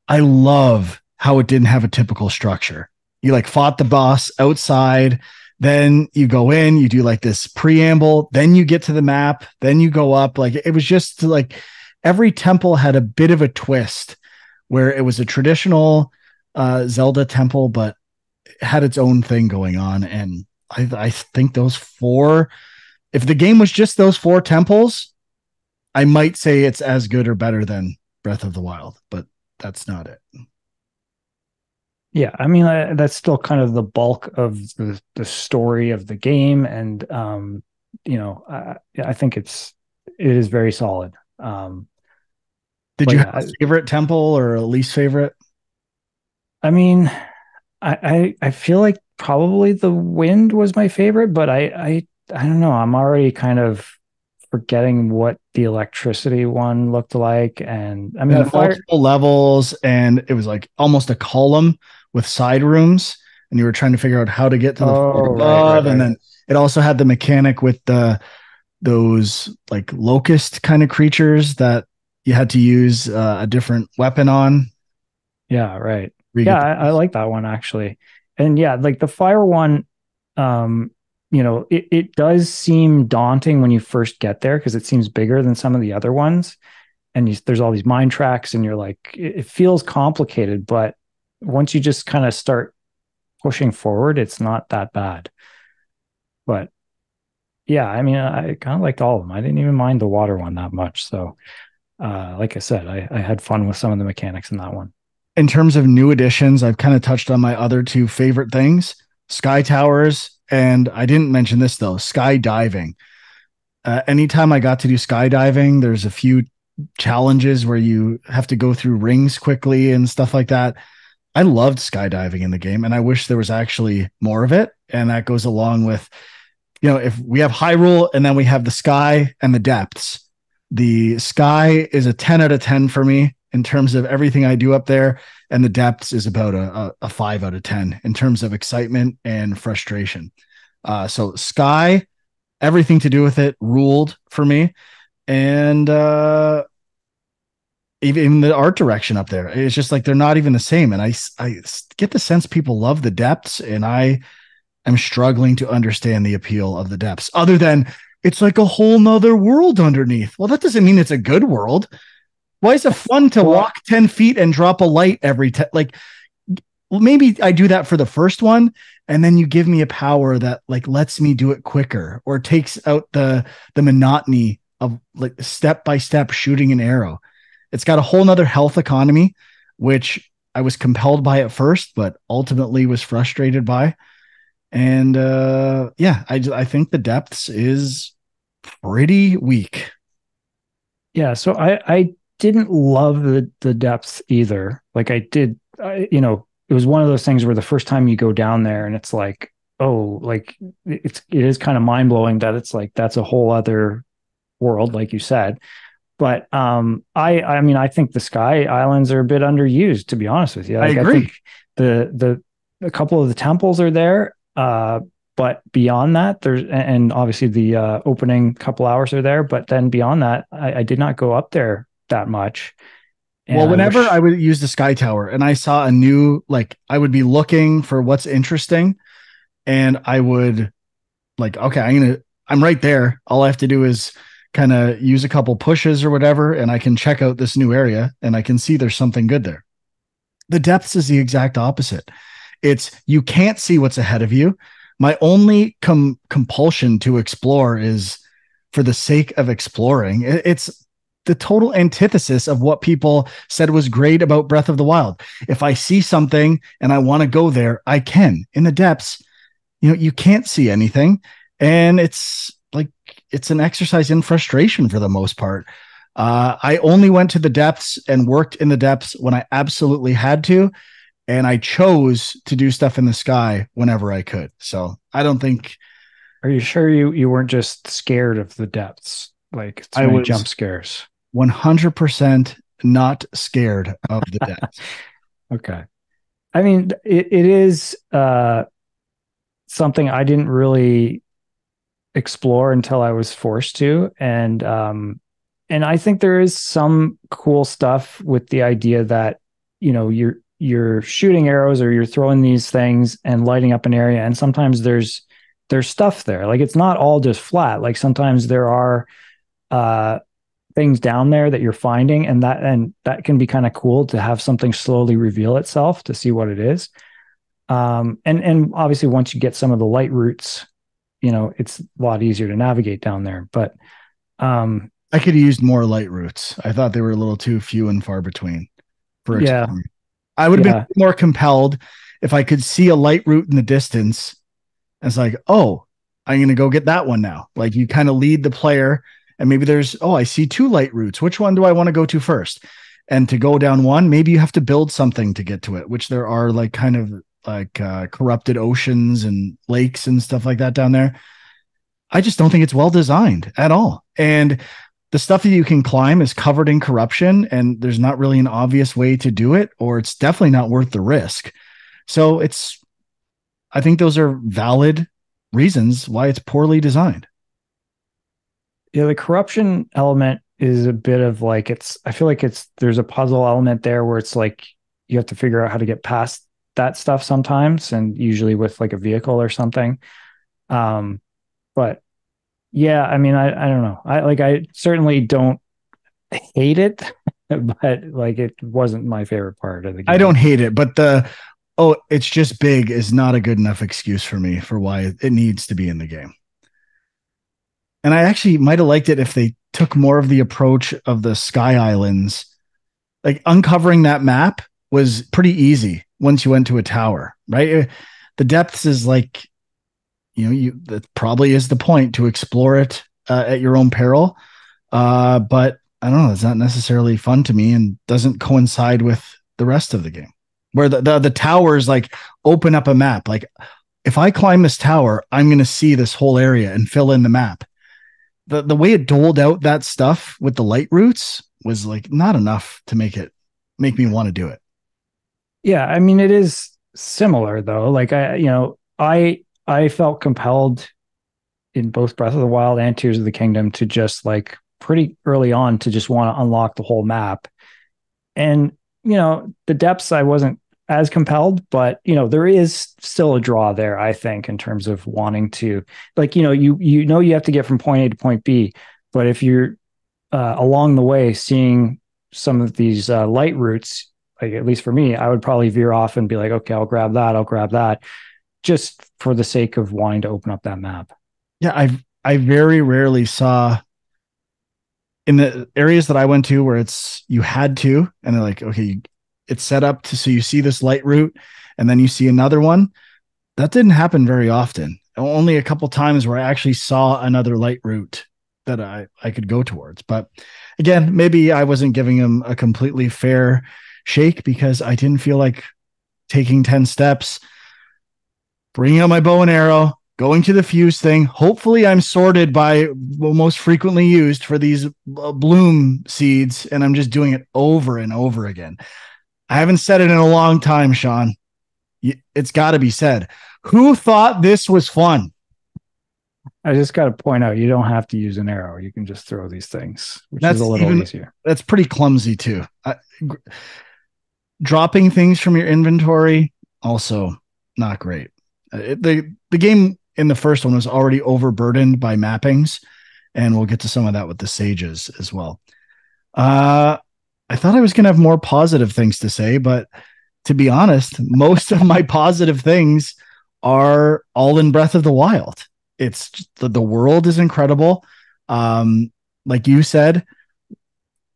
I love how it didn't have a typical structure. You like fought the boss outside, then you go in, you do like this preamble, then you get to the map, then you go up. Like it was just like every temple had a bit of a twist where it was a traditional Zelda temple, but it had its own thing going on. And I think those four, if the game was just those four temples, I might say it's as good or better than Breath of the Wild, but that's not it. Yeah, I mean that's still kind of the bulk of the story of the game, and I think it is very solid. Did But you have yeah, a favorite temple or a least favorite? I mean, I feel like probably the wind was my favorite, but I don't know. I'm already kind of forgetting what the electricity one looked like, and I It mean the had fire. multiple levels and it was like almost a column with side rooms. And you were trying to figure out how to get to the floor Oh, right, right, above. And right. then it also had the mechanic with those like locust kind of creatures that you had to use a different weapon on. Yeah, right. Where you Yeah, get I like that one actually. And yeah, like the fire one, um, it does seem daunting when you first get there because it seems bigger than some of the other ones. And there's all these mine tracks, and you're like, it feels complicated, but once you just kind of start pushing forward, it's not that bad. But yeah, I mean, I kind of liked all of them. I didn't even mind the water one that much. So, like I said, I had fun with some of the mechanics in that one. in terms of new additions, I've kind of touched on my other two favorite things, sky towers. And I didn't mention this though, skydiving. Anytime I got to do skydiving, there's a few challenges where you have to go through rings quickly and stuff like that. I loved skydiving in the game, and I wish there was actually more of it. And that goes along with, if we have Hyrule and then we have the sky and the depths. The sky is a 10 out of 10 for me in terms of everything I do up there, and the depths is about a 5 out of 10 in terms of excitement and frustration. So sky, everything to do with it ruled for me. And even the art direction up there, it's just like they're not even the same. And I get the sense people love the depths, and I am struggling to understand the appeal of the depths, other than it's like a whole nother world underneath. Well, that doesn't mean it's a good world. Why is it fun to Well, walk 10 feet and drop a light every like maybe I do that for the first one, and then you give me a power that like lets me do it quicker or takes out the monotony of like step by step shooting an arrow. It's got a whole nother health economy, which I was compelled by at first, but ultimately was frustrated by. And yeah, I think the depths is pretty weak. yeah, so I didn't love the depths either. Like I did, it was one of those things where the first time you go down there and it's like, oh, like it is kind of mind blowing that it's like that's a whole other world, like you said. But I mean, I think the Sky Islands are a bit underused, to be honest with you. I Like I agree. think the a couple of the temples are there, but beyond that, there's and obviously the opening couple hours are there. But then beyond that, I did not go up there that much, Well, and I whenever I wish. would use the Sky Tower and I saw a new, like, I would be looking for what's interesting, and I would like, okay, I'm right there. All I have to do is kind of use a couple pushes or whatever, and I can check out this new area and I can see there's something good there. The depths is the exact opposite. It's you can't see what's ahead of you. My only compulsion to explore is for the sake of exploring. It's the total antithesis of what people said was great about Breath of the Wild. If I see something and I want to go there, I can. In the depths, you can't see anything. And it's like, it's an exercise in frustration for the most part. I only went to the depths and worked in the depths when I absolutely had to, and I chose to do stuff in the sky whenever I could. So I don't think Are you sure you weren't just scared of the depths? Like too I many was jump scares. 100% not scared of the depths. Okay. I mean, it is something I didn't really explore until I was forced to, and I think there is some cool stuff with the idea that you're shooting arrows or you're throwing these things and lighting up an area, and sometimes there's stuff there. Like it's not all just flat. Like sometimes there are uh things down there that you're finding, and that can be kind of cool to have something slowly reveal itself to see what it is. And obviously once you get some of the light routes, it's a lot easier to navigate down there. But um, I could have used more light routes. I thought they were a little too few and far between for yeah, exploring. I would have been yeah, more compelled if I could see a light route in the distance. It's like, oh, I'm going to go get that one now. Like you kind of lead the player, and maybe there's, oh, I see two light routes. Which one do I want to go to first? And to go down one, maybe you have to build something to get to it, which there are like kind of like corrupted oceans and lakes and stuff like that down there. I just don't think it's well designed at all. And the stuff that you can climb is covered in corruption, and there's not really an obvious way to do it, or it's definitely not worth the risk. So I think those are valid reasons why it's poorly designed. yeah. The corruption element is a bit of like I feel like there's a puzzle element there where it's like you have to figure out how to get past that stuff sometimes, and usually with like a vehicle or something. Um, but yeah, I mean, I don't know. I certainly don't hate it, but like it wasn't my favorite part of the I game. don't hate it, but oh, it's just big is not a good enough excuse for me for why it needs to be in the game. And I actually might have liked it if they took more of the approach of the Sky Islands. Like uncovering that map was pretty easy once you went to a tower, right? The depths is like, that probably is the point to explore it at your own peril. But I don't know, it's not necessarily fun to me and doesn't coincide with the rest of the game. Where the towers like open up a map. Like if I climb this tower, I'm going to see this whole area and fill in the map. The way it doled out that stuff with the light routes was like not enough to make me want to do it. Yeah, I mean it is similar though. Like I felt compelled in both Breath of the Wild and Tears of the Kingdom to just like pretty early on to just want to unlock the whole map. And the depths I wasn't as compelled, but there is still a draw there, I think, in terms of wanting to, like, you have to get from point A to point B, but if you're along the way seeing some of these light routes, like at least for me, I would probably veer off and be like, okay, I'll grab that, just for the sake of wanting to open up that map. Yeah, I very rarely saw in the areas that I went to where it's you had to, and they're like, okay, it's set up to so you see this light route, and then you see another one. That didn't happen very often. Only a couple times where I actually saw another light route that I could go towards. But again, maybe I wasn't giving him a completely fair shake because I didn't feel like taking 10 steps, bringing out my bow and arrow, going to the fuse thing. Hopefully, I'm sorted by most frequently used for these bloom seeds, and I'm just doing it over and over again. I haven't said it in a long time, Sean. It's got to be said. Who thought this was fun? I just got to point out, you don't have to use an arrow. You can just throw these things, which is a little easier. That's pretty clumsy too. Dropping things from your inventory, also not great. The game in the first one was already overburdened by mappings, and we'll get to some of that with the sages as well. I thought I was going to have more positive things to say, but to be honest, most of my positive things are all in Breath of the Wild. It's just, the world is incredible. Like you said,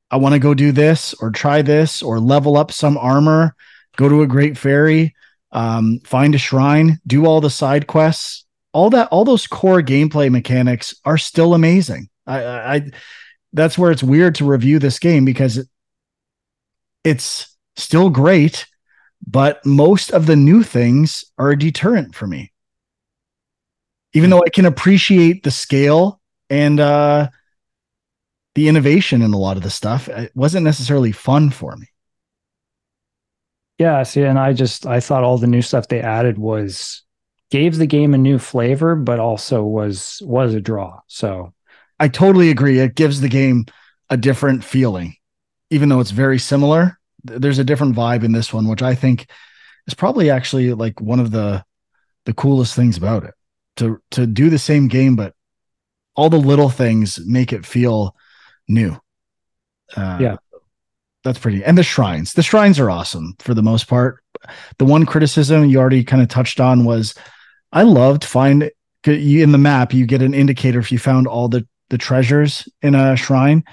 I want to go do this or try this or level up some armor, go to a great fairy, find a shrine, do all the side quests. All those core gameplay mechanics are still amazing. I that's where it's weird to review this game because it's still great, but most of the new things are a deterrent for me. Even though I can appreciate the scale and the innovation in a lot of the stuff, it wasn't necessarily fun for me. Yeah, see, and I thought all the new stuff they added was gave the game a new flavor, but also was a draw. So I totally agree. It gives the game a different feeling, even though it's very similar. There's a different vibe in this one, which I think is probably actually like one of the coolest things about it. To do the same game, but all the little things make it feel new. yeah, That's pretty. And the shrines are awesome for the most part. The one criticism you already kind of touched on was I loved find you in the map, you get an indicator if you found all the treasures in a shrine.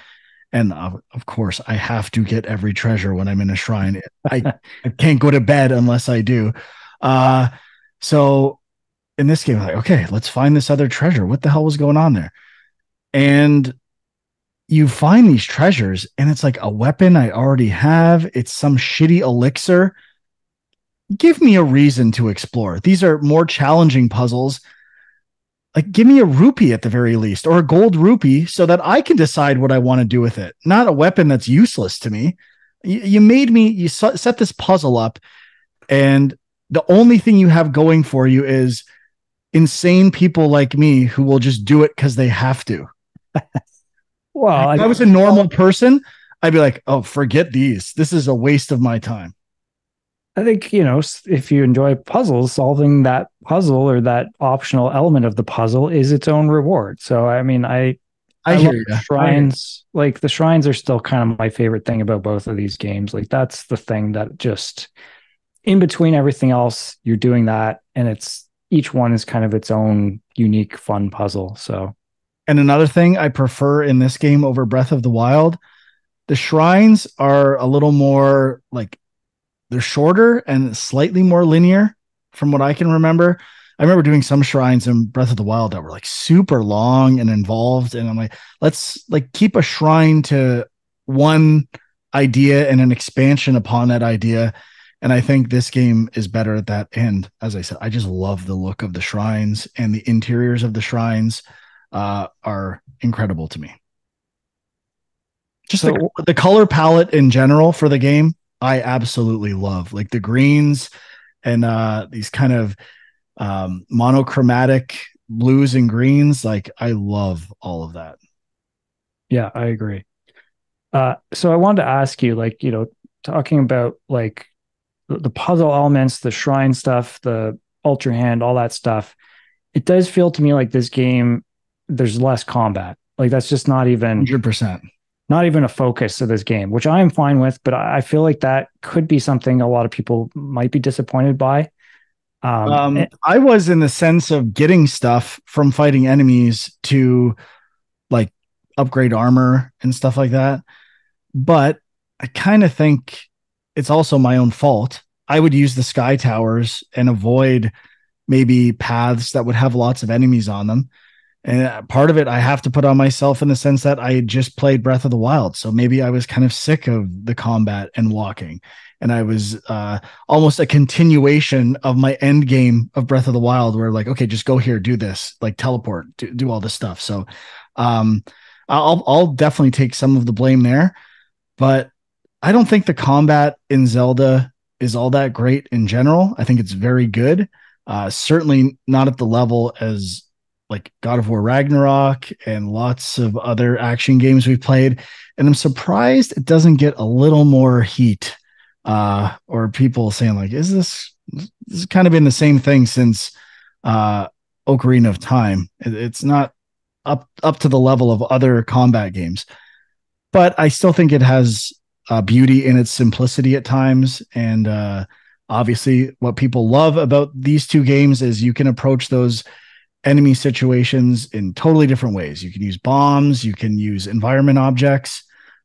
And of course, I have to get every treasure when I'm in a shrine. I can't go to bed unless I do. So in this game, I'm like, okay, let's find this other treasure. What the hell was going on there? And you find these treasures, and it's like a weapon I already have. It's some shitty elixir. Give me a reason to explore. These are more challenging puzzles. Like, give me a rupee at the very least, or a gold rupee, so that I can decide what I want to do with it. Not a weapon that's useless to me. You set this puzzle up, and the only thing you have going for you is insane people like me who will just do it because they have to. well, If I was a normal person, I'd be like, oh, forget these. This is a waste of my time. I think, if you enjoy puzzles, solving that puzzle or that optional element of the puzzle is its own reward. So, I mean, I I hear love you. shrines. Like the shrines are still kind of my favorite thing about both of these games. Like that's the thing that just in between everything else, you're doing that. And it's each one is kind of its own unique, fun puzzle. So, And another thing I prefer in this game over Breath of the Wild, the shrines are a little more like they're shorter and slightly more linear from what I can remember. I remember doing some shrines in Breath of the Wild that were like super long and involved. And I'm like, let's like keep a shrine to one idea and an expansion upon that idea. And I think this game is better at that. And as I said, I just love the look of the shrines, and the interiors of the shrines are incredible to me. Just So the color palette in general for the game, I absolutely love. Like the greens and these kind of monochromatic blues and greens. Like I love all of that. yeah, I agree. So I wanted to ask you, like, talking about like the puzzle elements, the shrine stuff, the ultra hand, all that stuff. It does feel to me like this game, there's less combat. Like that's just 100%. not even a focus of this game, which I am fine with. But I feel like that could be something a lot of people might be disappointed by. Eh, I was in the sense of getting stuff from fighting enemies to like upgrade armor and stuff like that. But I kind of think it's also my own fault. I would use the sky towers and avoid maybe paths that would have lots of enemies on them. And part of it I have to put on myself in the sense that I had just played Breath of the Wild. So maybe I was kind of sick of the combat and walking. And I was almost a continuation of my end game of Breath of the Wild, where like, okay, just go here, do this, like teleport, do all this stuff. So um, I'll definitely take some of the blame there, but I don't think the combat in Zelda is all that great in general. I think it's very good. Certainly not at the level as like God of War Ragnarok and lots of other action games we've played. And I'm surprised it doesn't get a little more heat. Or people saying like, is this has kind of been the same thing since Ocarina of Time. It's not up to the level of other combat games, but I still think it has beauty in its simplicity at times. And obviously, what people love about these two games is you can approach those enemy situations in totally different ways. You can use bombs, you can use environment objects.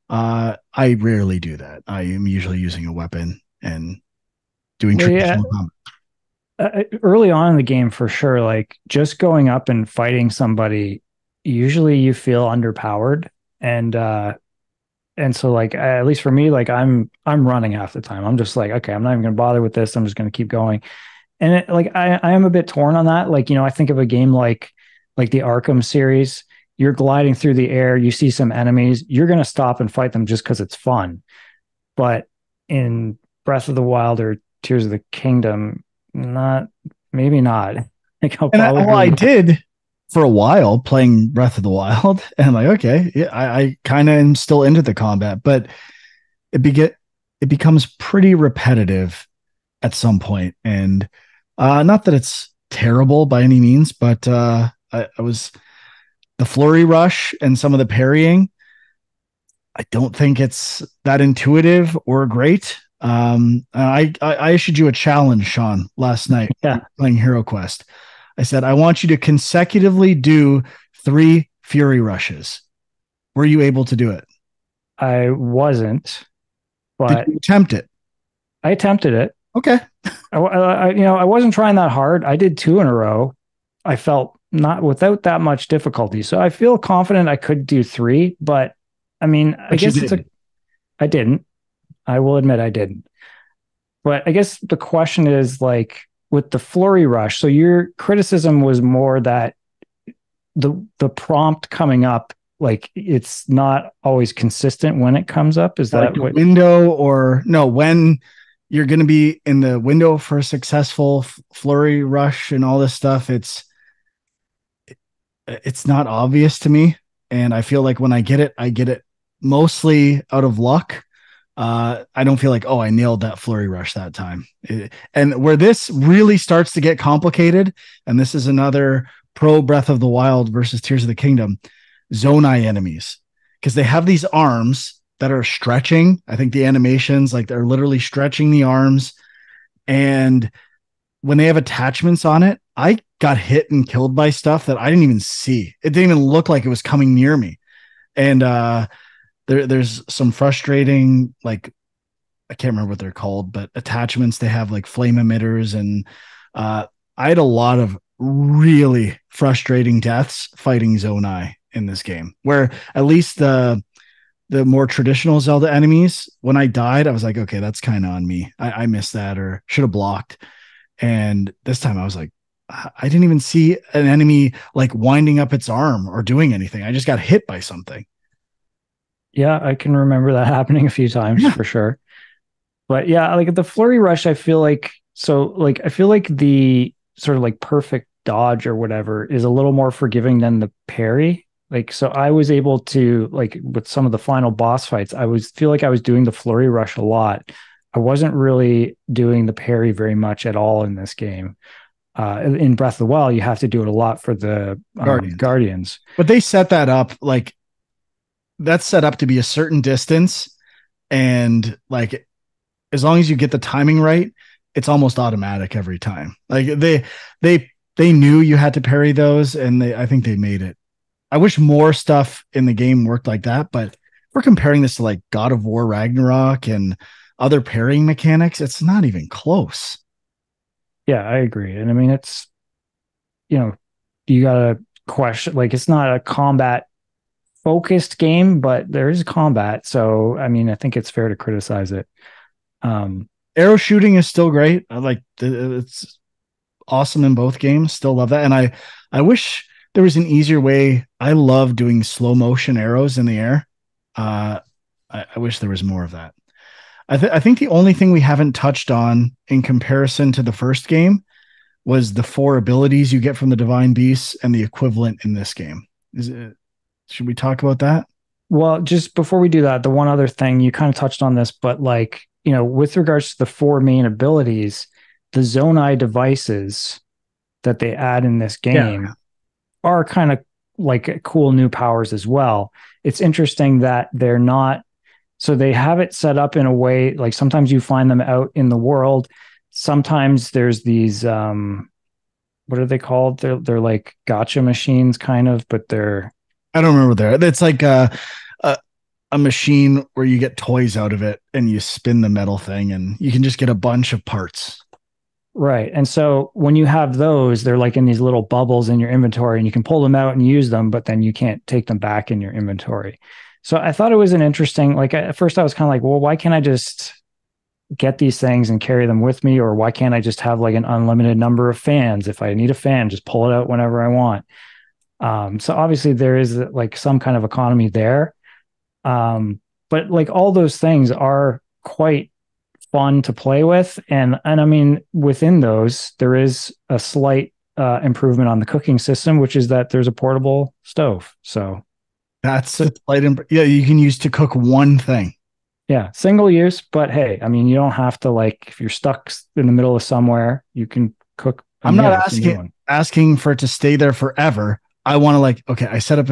I rarely do that. I am usually using a weapon and doing well, yeah, traditional combat. early on in the game, for sure, like just going up and fighting somebody, usually you feel underpowered. And so like at least for me, like I'm running half the time. I'm just like, okay, I'm not even gonna bother with this. I'm just gonna keep going. And like I am a bit torn on that. Like, I think of a game like the Arkham series. You're gliding through the air, you see some enemies, you're gonna stop and fight them just because it's fun. But in Breath of the Wild or Tears of the Kingdom, not maybe not. Like I'll And I probably did for a while playing Breath of the Wild, and I'm like, okay, yeah, I kind of am still into the combat, but it it becomes pretty repetitive at some point. And not that it's terrible by any means, but I was the flurry rush and some of the parrying. I don't think it's that intuitive or great. I issued you a challenge, Sean, last night yeah, playing Hero Quest. I said, I want you to consecutively do 3 Fury Rushes. Were you able to do it? I wasn't, Did but you attempt it? I attempted it. Okay. I wasn't trying that hard. I did 2 in a row. I felt not without that much difficulty. So I feel confident I could do three, but I mean, I But you guess did. I didn't. I will admit I didn't. But I guess the question is like with the flurry rush. So your criticism was more that the prompt coming up, like it's not always consistent when it comes up. Is Like that the what? window, or no, when you're going to be in the window for a successful flurry rush and all this stuff, it's not obvious to me. And I feel like when I get it mostly out of luck. I don't feel like, oh, I nailed that flurry rush that time. And where this really starts to get complicated, and this is another pro Breath of the Wild versus Tears of the Kingdom, Zonai enemies, because they have these arms that are stretching. I think the animations, like they're literally stretching the arms. And when they have attachments on it, I got hit and killed by stuff that I didn't even see. It didn't even look like it was coming near me. And there's some frustrating, like, I can't remember what they're called, but attachments. They have like flame emitters, and I had a lot of really frustrating deaths fighting Zonai in this game, where at least the more traditional Zelda enemies, when I died, I was like, okay, that's kind of on me. I missed that or should have blocked. And this time I was like, I didn't even see an enemy like winding up its arm or doing anything. I just got hit by something. Yeah, I can remember that happening a few times Yeah. for sure. But yeah, like the flurry rush, I feel like I feel like the sort of like perfect dodge or whatever is a little more forgiving than the parry. Like so I was able to like with some of the final boss fights, I was feel like I was doing the flurry rush a lot. I wasn't really doing the parry very much at all in this game. In Breath of the Wild, you have to do it a lot for the Guardians. Guardians. But they set that up like that's set up to be a certain distance. And like as long as you get the timing right, it's almost automatic every time. Like they knew you had to parry those, and I think they made it. I wish more stuff in the game worked like that, but if we're comparing this to like God of War Ragnarok and other parrying mechanics, it's not even close. Yeah, I agree. And I mean, it's, you know, you got to question, like, it's not a combat focused game, but there is combat. So, I mean, I think it's fair to criticize it. Um, Arrow shooting is still great. I like it's awesome in both games. Still love that, and I wish there was an easier way. I love doing slow motion arrows in the air. Uh, I wish there was more of that. I think the only thing we haven't touched on in comparison to the first game was the four abilities you get from the divine beasts and the equivalent in this game. Is it, should we talk about that? well, just before we do that, the one other thing you kind of touched on this, but like, with regards to the four main abilities, the Zonai devices that they add in this Yeah. game are kind of like cool new powers as well. It's interesting that they're not, so they have it set up in a way like sometimes you find them out in the world. Sometimes there's these what are they called? They're like gotcha machines kind of, but they're I don't remember there. It's like a a machine where you get toys out of it and you spin the metal thing and you can just get a bunch of parts. right. And so when you have those, they're like in these little bubbles in your inventory and you can pull them out and use them, but then you can't take them back in your inventory. So I thought it was an interesting, like at first I was kind of like, well, why can't I just get these things and carry them with me? Or why can't I just have like an unlimited number of fans? If I need a fan, just pull it out whenever I want. So obviously there is like some kind of economy there. Um, but like all those things are quite fun to play with. And I mean, within those, there is a slight improvement on the cooking system, which is that there's a portable stove. That's So the slight yeah, you can use to cook one thing. yeah, single use, but hey, I mean, you don't have to like if you're stuck in the middle of somewhere, you can cook a I'm not meal if you need one. asking for it to stay there forever. I want to like, okay, I set up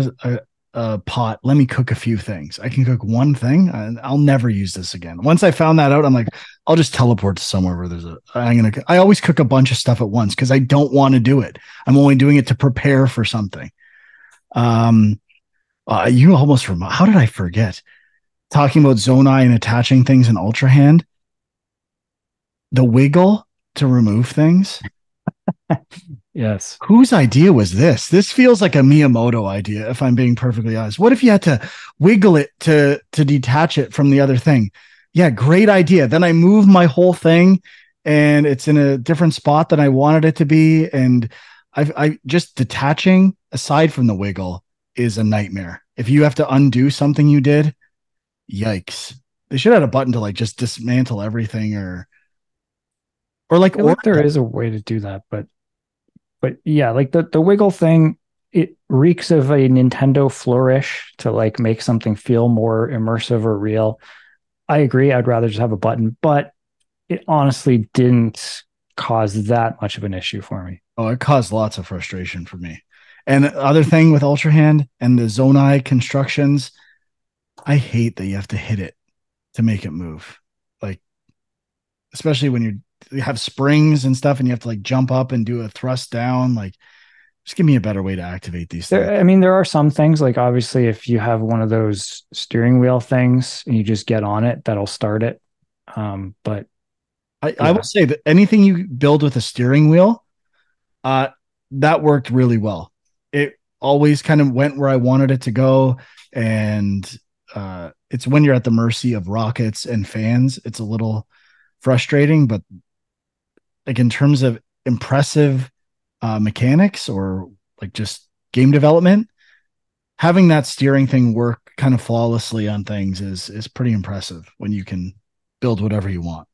a pot. Let me cook a few things. I can cook one thing, and I'll never use this again. Once I found that out, I'm like, I'll just teleport to somewhere where there's a. I always cook a bunch of stuff at once because I don't want to do it. I'm only doing it to prepare for something. Um, you almost remind. How did I forget? Talking about Zonai and attaching things in Ultra Hand, the wiggle to remove things. Yes. Whose idea was this? This feels like a Miyamoto idea, if I'm being perfectly honest. What if you had to wiggle it to detach it from the other thing? Yeah, great idea. Then I move my whole thing and it's in a different spot than I wanted it to be. And I just detaching aside from the wiggle is a nightmare. If you have to undo something you did, yikes. They should have a button to like just dismantle everything or like I feel order like there them. is a way to do that, but yeah, like the wiggle thing, it reeks of a Nintendo flourish to like make something feel more immersive or real. I agree. I'd rather just have a button, but it honestly didn't cause that much of an issue for me. Oh, it caused lots of frustration for me. And the other thing with Ultra Hand and the Zonai constructions, I hate that you have to hit it to make it move. Like, especially when you have springs and stuff and you have to like jump up and do a thrust down. Like, just give me a better way to activate these things. I mean, there are some things like obviously if you have one of those steering wheel things and you just get on it, that'll start it. But I will yeah, say that anything you build with a steering wheel, uh, that worked really well. It always kind of went where I wanted it to go. And it's when you're at the mercy of rockets and fans, it's a little frustrating. But like in terms of impressive mechanics or like just game development, having that steering thing work kind of flawlessly on things is pretty impressive when you can build whatever you want.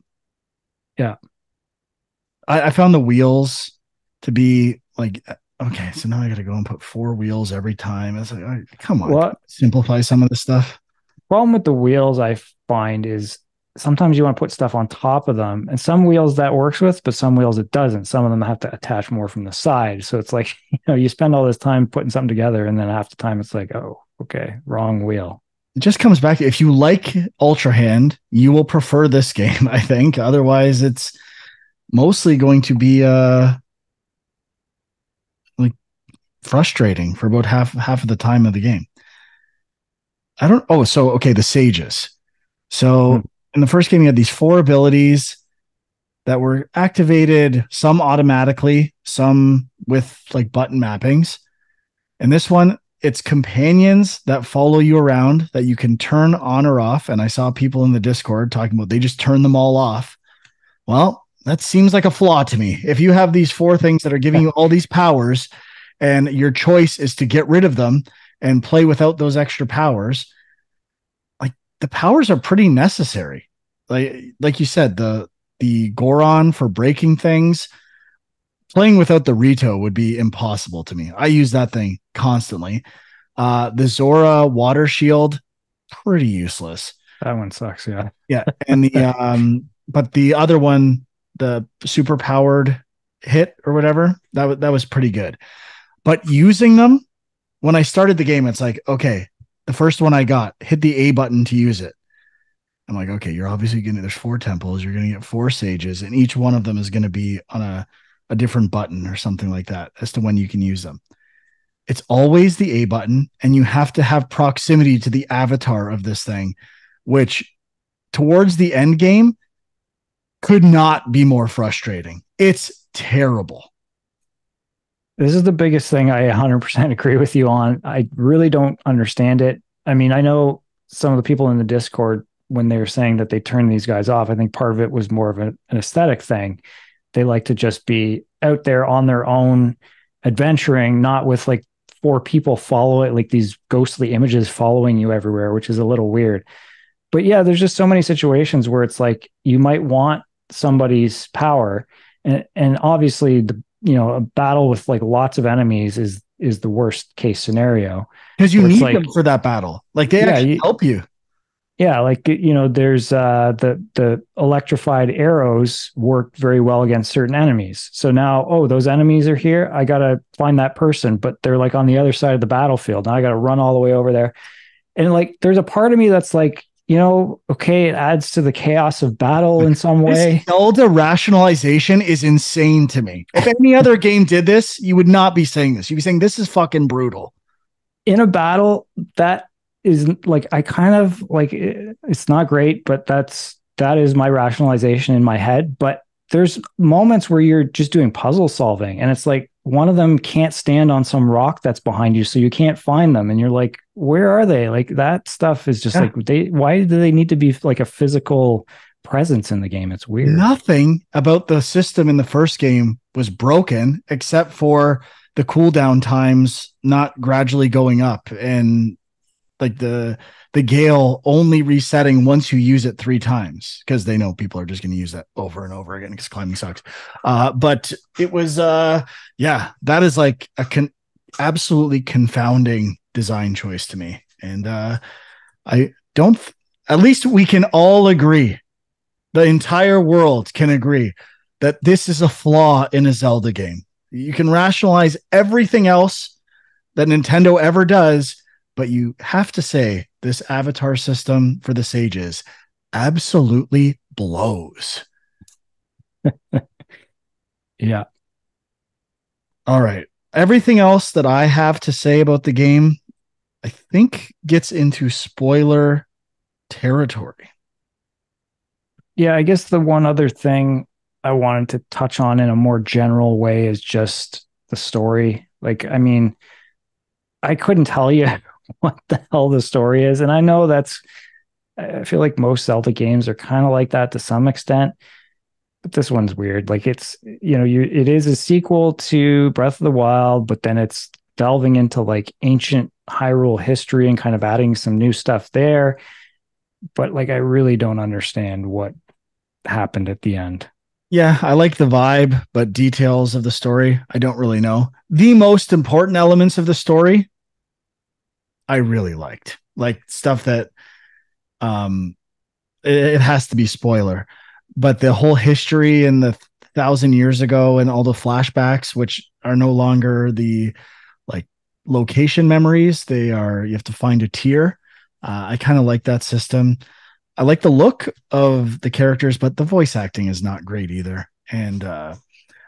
Yeah. I found the wheels to be like, okay, so now I got to go and put four wheels every time. It's like, come on, Well, simplify some of this stuff. problem with the wheels I find is sometimes you want to put stuff on top of them, and some wheels that works with, but some wheels it doesn't. Some of them have to attach more from the side. So it's like, you spend all this time putting something together, and then half the time it's like, oh, okay, wrong wheel. It just comes back. If you like Ultra Hand, you will prefer this game, I think. Otherwise, it's mostly going to be like frustrating for about half of the time of the game. I don't. Oh, so okay, the sages. Hmm. So in the first game, you had these four abilities that were activated, some automatically, some with like button mappings. And this one, it's companions that follow you around that you can turn on or off. And I saw people in the Discord talking about they just turn them all off. Well, that seems like a flaw to me. If you have these four things that are giving you all these powers and your choice is to get rid of them and play without those extra powers, like the powers are pretty necessary. Like you said, the Goron for breaking things, playing without the Rito would be impossible to me. I use that thing constantly. The Zora water shield, pretty useless. That one sucks. Yeah. Yeah, and the but the other one, the super powered hit or whatever, that was pretty good. But using them when I started the game, it's like, okay, the first one I got, hit the A button to use it. I'm like, okay, you're obviously gonna there's four temples, you're gonna get four sages, and each one of them is gonna be on a different button or something like that as to when you can use them. It's always the A button, and you have to have proximity to the avatar of this thing, which towards the end game could not be more frustrating. It's terrible. This is the biggest thing I 100% agree with you on. I really don't understand it. I mean, I know some of the people in the Discord, when they were saying that they turned these guys off, I think part of it was more of an aesthetic thing. They like to just be out there on their own, adventuring, not with like four people follow it, like these ghostly images following you everywhere, which is a little weird. But yeah, there's just so many situations where it's like you might want somebody's power, and obviously a battle with like lots of enemies is the worst case scenario Because you where it's need them like, for that battle. Like they yeah, actually help you. yeah, like there's the electrified arrows work very well against certain enemies. So now, oh, those enemies are here. I gotta find that person, but they're like on the other side of the battlefield. Now I gotta run all the way over there. And like there's a part of me that's like, okay, it adds to the chaos of battle in some This way. Zelda rationalization is insane to me. If any other game did this, you would not be saying this. You'd be saying this is fucking brutal. In a battle, that is like, I kind of like it's not great, but that is my rationalization in my head. But there's moments where you're just doing puzzle solving, and it's like one of them can't stand on some rock that's behind you, so you can't find them, and you're like, where are they? Like that stuff is just Yeah. like, why do they need to be like a physical presence in the game? It's weird. Nothing about the system in the first game was broken except for the cooldown times not gradually going up and like the Gale only resetting once you use it three times because they know people are just going to use that over and over again because climbing sucks. But it was yeah, that is like absolutely confounding design choice to me. And I don't at least we can all agree, the entire world can agree that this is a flaw in a Zelda game. You can rationalize everything else that Nintendo ever does, but you have to say this avatar system for the sages absolutely blows. Yeah. All right. Everything else that I have to say about the game, I think gets into spoiler territory. Yeah, I guess the one other thing I wanted to touch on in a more general way is just the story. Like, I mean, I couldn't tell you what the hell the story is. And I know that's I feel like most Zelda games are kind of like that to some extent, but this one's weird. Like it's, it is a sequel to Breath of the Wild, but then it's delving into like ancient Hyrule history and kind of adding some new stuff there. But like, I really don't understand what happened at the end. Yeah, I like the vibe, but details of the story, I don't really know. The most important elements of the story, I really liked. Like stuff that um it has to be spoiler, but the whole history and the 1,000 years ago and all the flashbacks, which are no longer the like location memories, they are you have to find a tier. I kind of like that system. I like the look of the characters, but the voice acting is not great either. And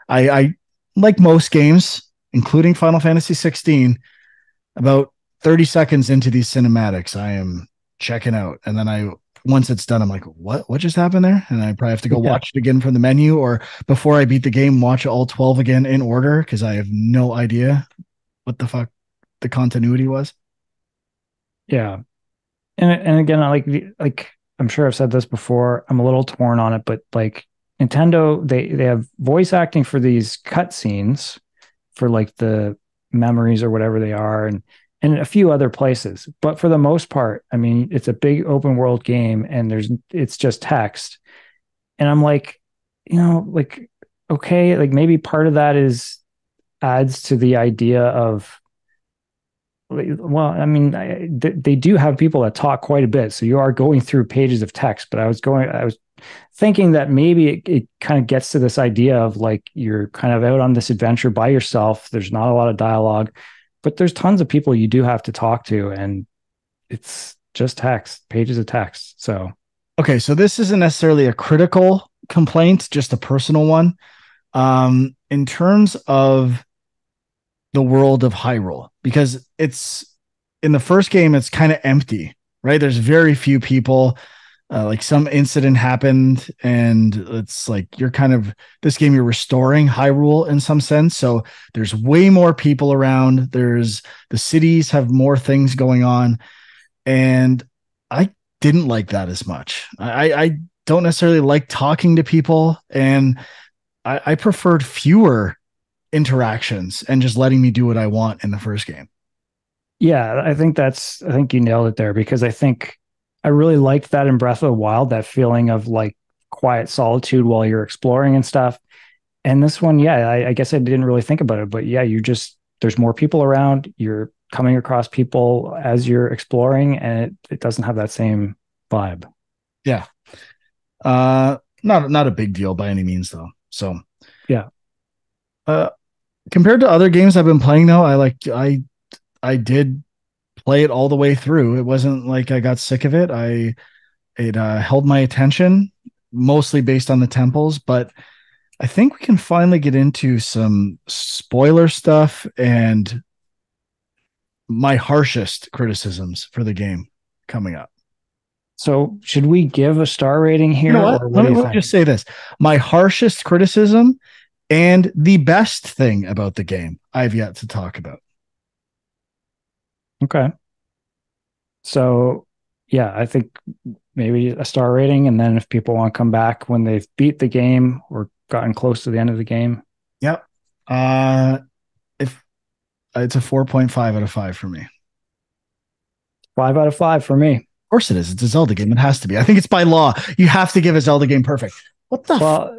I like most games, including Final Fantasy 16, about 30 seconds into these cinematics, I am checking out. And then once it's done, I'm like, what just happened there? And I probably have to go Yeah. watch it again from the menu, or before I beat the game, watch all 12 again in order because I have no idea what the fuck the continuity was. Yeah. And again, I like I'm sure I've said this before. I'm a little torn on it, but like Nintendo, they have voice acting for these cutscenes for like the memories or whatever they are, and a few other places. But for the most part, I mean, it's a big open world game, and it's just text. And I'm like, like okay, like maybe part of that is adds to the idea of well, I mean, they do have people that talk quite a bit, so you are going through pages of text. But I was thinking that maybe it kind of gets to this idea of like you're kind of out on this adventure by yourself. There's not a lot of dialogue, but there's tons of people you do have to talk to, and it's just text, pages of text. So Okay, so this isn't necessarily a critical complaint, just a personal one. In terms of the world of Hyrule, because it's in the first game, it's kind of empty, right? There's very few people. Like some incident happened, and it's like you're kind of this game, you're restoring Hyrule in some sense. So there's way more people around. There's the cities have more things going on, and I didn't like that as much. I don't necessarily like talking to people, and I preferred fewer interactions and just letting me do what I want in the first game. yeah, I think you nailed it there because I think I really liked that in Breath of the Wild, that feeling of like quiet solitude while you're exploring and stuff. And this one, yeah, I guess I didn't really think about it, but yeah, there's more people around. You're coming across people as you're exploring, and it doesn't have that same vibe. Yeah. Not a big deal by any means though. So, Yeah. uh, compared to other games I've been playing though, I did play it all the way through. It wasn't like I got sick of it. It held my attention mostly based on the temples, but I think we can finally get into some spoiler stuff and my harshest criticisms for the game coming up. So should we give a star rating You know here, what? or what Let do me, you let me think? just say this. My harshest criticism and the best thing about the game I've yet to talk about. Okay. So yeah, I think maybe a star rating, and then if people want to come back when they've beat the game or gotten close to the end of the game, Yep. If it's a 4.5 out of 5 for me. Of 5 out of 5 for me. course it is. It's a Zelda game. It has to be. I think it's by law. You have to give a Zelda game perfect. What the Well,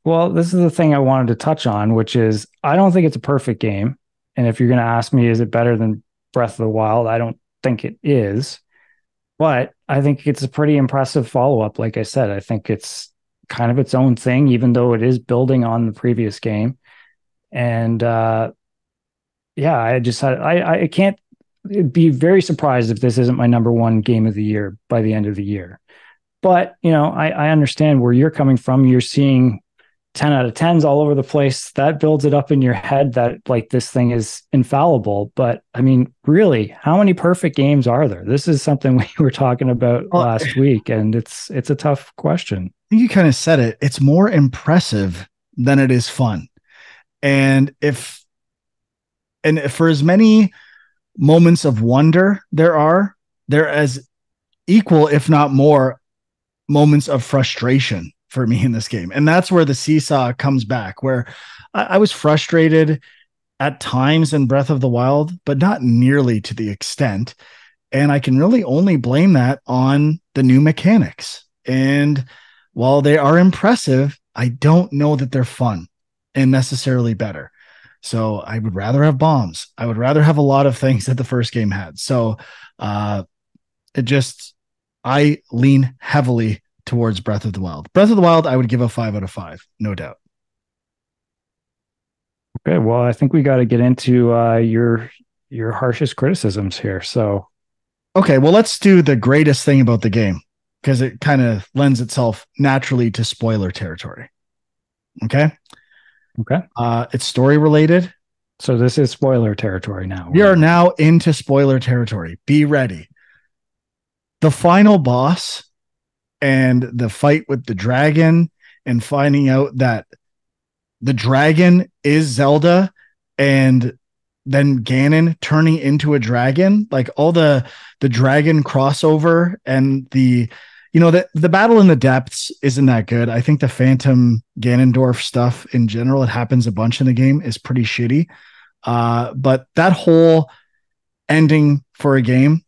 well, this is the thing I wanted to touch on, which is I don't think it's a perfect game. And if you're going to ask me, is it better than Breath of the Wild? I don't think it is, but I think it's a pretty impressive follow up. Like I said, I think it's kind of its own thing, even though it is building on the previous game. And yeah, I can't be very surprised if this isn't my number one game of the year by the end of the year. But I understand where you're coming from. You're seeing 10 out of 10s all over the place. That builds it up in your head that like this thing is infallible. But I mean, really, how many perfect games are there? This is something we were talking about well, I last week, and it's a tough question. think you kind of said it. It's more impressive than it is fun. And for as many moments of wonder there are, there as equal, if not more, moments of frustration for me in this game. And that's where the seesaw comes back, where I was frustrated at times in Breath of the Wild, but not nearly to the extent. And I can really only blame that on the new mechanics. And while they are impressive, I don't know that they're fun and necessarily better. So I would rather have bombs. I would rather have a lot of things that the first game had. So uh, it just, I lean heavily towards Breath of the Wild. Breath of the Wild, I would give a 5 out of 5, no doubt. Okay, well, I think we got to get into your harshest criticisms here. So, Okay, well, let's do the greatest thing about the game because it kind of lends itself naturally to spoiler territory. Okay. okay. It's story related. So this is spoiler territory now. We are now into spoiler territory. Be ready. The final boss and the fight with the dragon and finding out that the dragon is Zelda and then Ganon turning into a dragon, like all the dragon crossover and the battle in the depths isn't that good. I think the Phantom Ganondorf stuff in general, it happens a bunch in the game, is pretty shitty. But that whole ending for a game,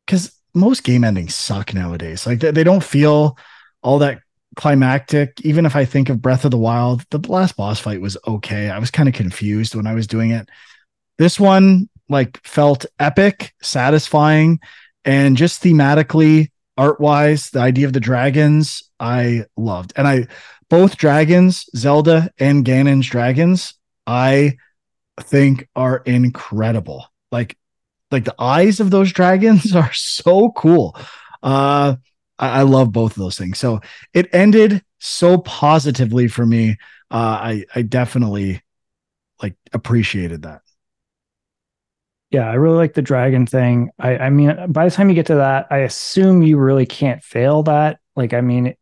because most game endings suck nowadays. Like they don't feel all that climactic. Even if I think of Breath of the Wild, the last boss fight was okay. I was kind of confused when I was doing it. This one like felt epic, satisfying, and just thematically, art wise, the idea of the dragons I loved. And I both dragons, Zelda and Ganon's dragons, I think are incredible. Like the eyes of those dragons are so cool. I love both of those things. So it ended so positively for me. I definitely like appreciated that. Yeah, I really like the dragon thing. I mean, by the time you get to that, I assume you really can't fail that. Like, I mean,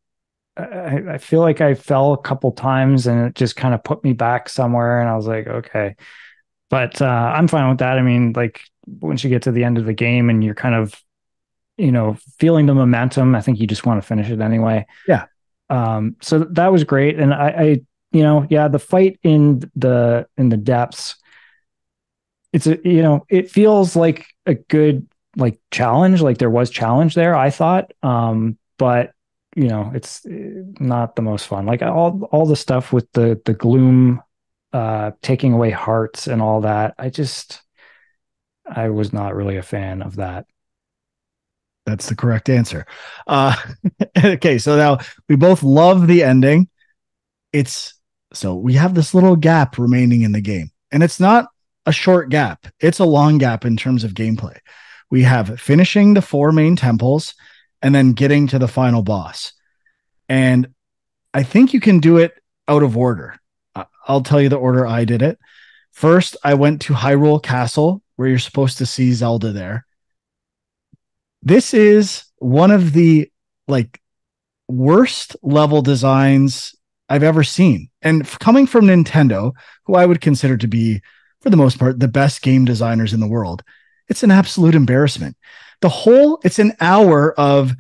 I feel like I fell a couple times and it just kind of put me back somewhere, and I was like, okay. But I'm fine with that. I mean, like once you get to the end of the game and you're kind of, feeling the momentum, I think you just want to finish it anyway. Yeah, So that was great, and yeah, the fight in the depths, it feels like a good like challenge, like there was challenge there, I thought. But it's not the most fun. Like all the stuff with the gloom taking away hearts and all that. I was not really a fan of that. that's the correct answer. Uh, okay, so now we both love the ending. It's so we have this little gap remaining in the game, and it's not a short gap, it's a long gap in terms of gameplay. We have finishing the four main temples and then getting to the final boss. And I think you can do it out of order. I'll tell you the order I did it. First, I went to Hyrule Castle, where you're supposed to see Zelda there. This is one of the like worst level designs I've ever seen. And coming from Nintendo, who I would consider to be, for the most part, the best game designers in the world, it's an absolute embarrassment. It's an hour of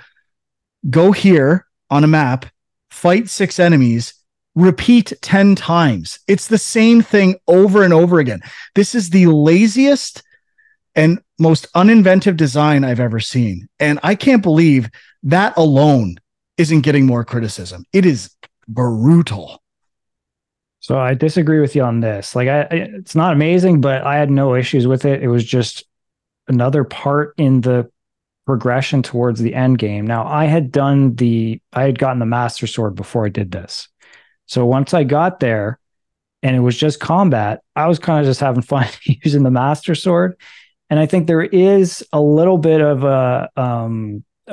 go here on a map, fight six enemies, repeat 10 times. It's the same thing over and over again. This is the laziest and most uninventive design I've ever seen. And I can't believe that alone isn't getting more criticism. It is brutal. So I disagree with you on this. Like, it's not amazing, but I had no issues with it. It was just another part in the progression towards the end game. Now, I had gotten the Master Sword before I did this. So once I got there and it was just combat, I was kind of just having fun using the Master Sword. And I think there is a little bit of a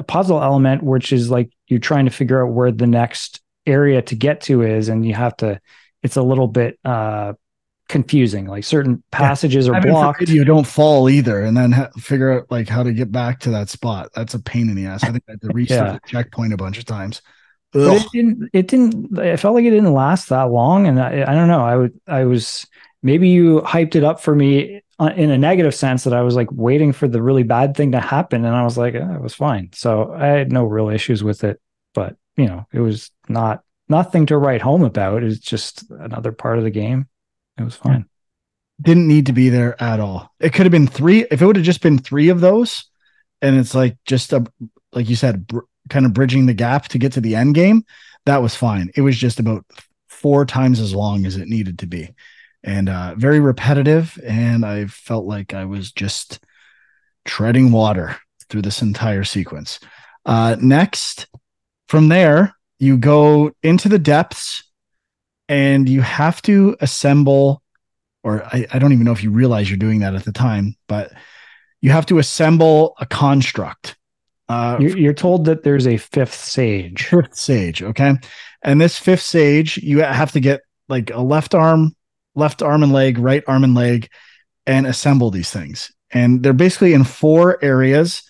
puzzle element, which is like you're trying to figure out where the next area to get to is, and it's a little bit confusing. Like certain passages are blocked. You don't fall either, and then figure out like how to get back to that spot. That's a pain in the ass. I think I had to restart Yeah. the checkpoint a bunch of times. But Ugh. it didn't. I felt like it didn't last that long, and I don't know. I was maybe you hyped it up for me in a negative sense that I was like waiting for the really bad thing to happen, and I was like, it was fine. So I had no real issues with it, but it was nothing to write home about. It's just another part of the game. It was Yeah. fine. Didn't need to be there at all. It could have been three. If it would have just been three of those, and it's like just like you said, kind of bridging the gap to get to the end game, that was fine. It was just about four times as long as it needed to be, and very repetitive. And I felt like I was just treading water through this entire sequence. Next, from there, you go into the depths and you have to assemble, or I don't even know if you realize you're doing that at the time, but you have to assemble a construct. You're told that there's a fifth sage. Fifth sage, okay? And this fifth sage, you have to get like a left arm and leg, right arm and leg, and assemble these things. And they're basically in four areas,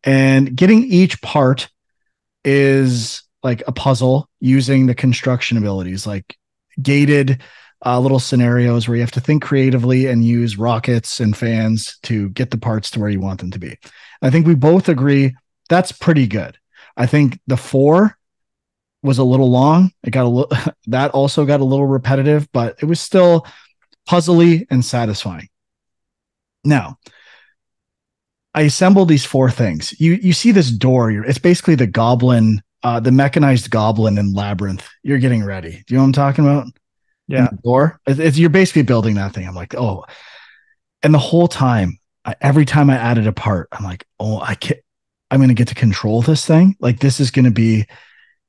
and getting each part is like a puzzle using the construction abilities, like gated little scenarios where you have to think creatively and use rockets and fans to get the parts to where you want them to be. I think we both agree that's pretty good. I think the four was a little long. It got a little that also got a little repetitive, but it was still puzzly and satisfying. Now, I assembled these four things. You see this door. It's basically the goblin, the mechanized goblin in Labyrinth. You're getting ready. Do you know what I'm talking about? In Yeah. the door, you're basically building that thing. I'm like, oh, and the whole time, every time I added a part, I'm like, oh, I can't. I'm going to get to control this thing. Like this is going to be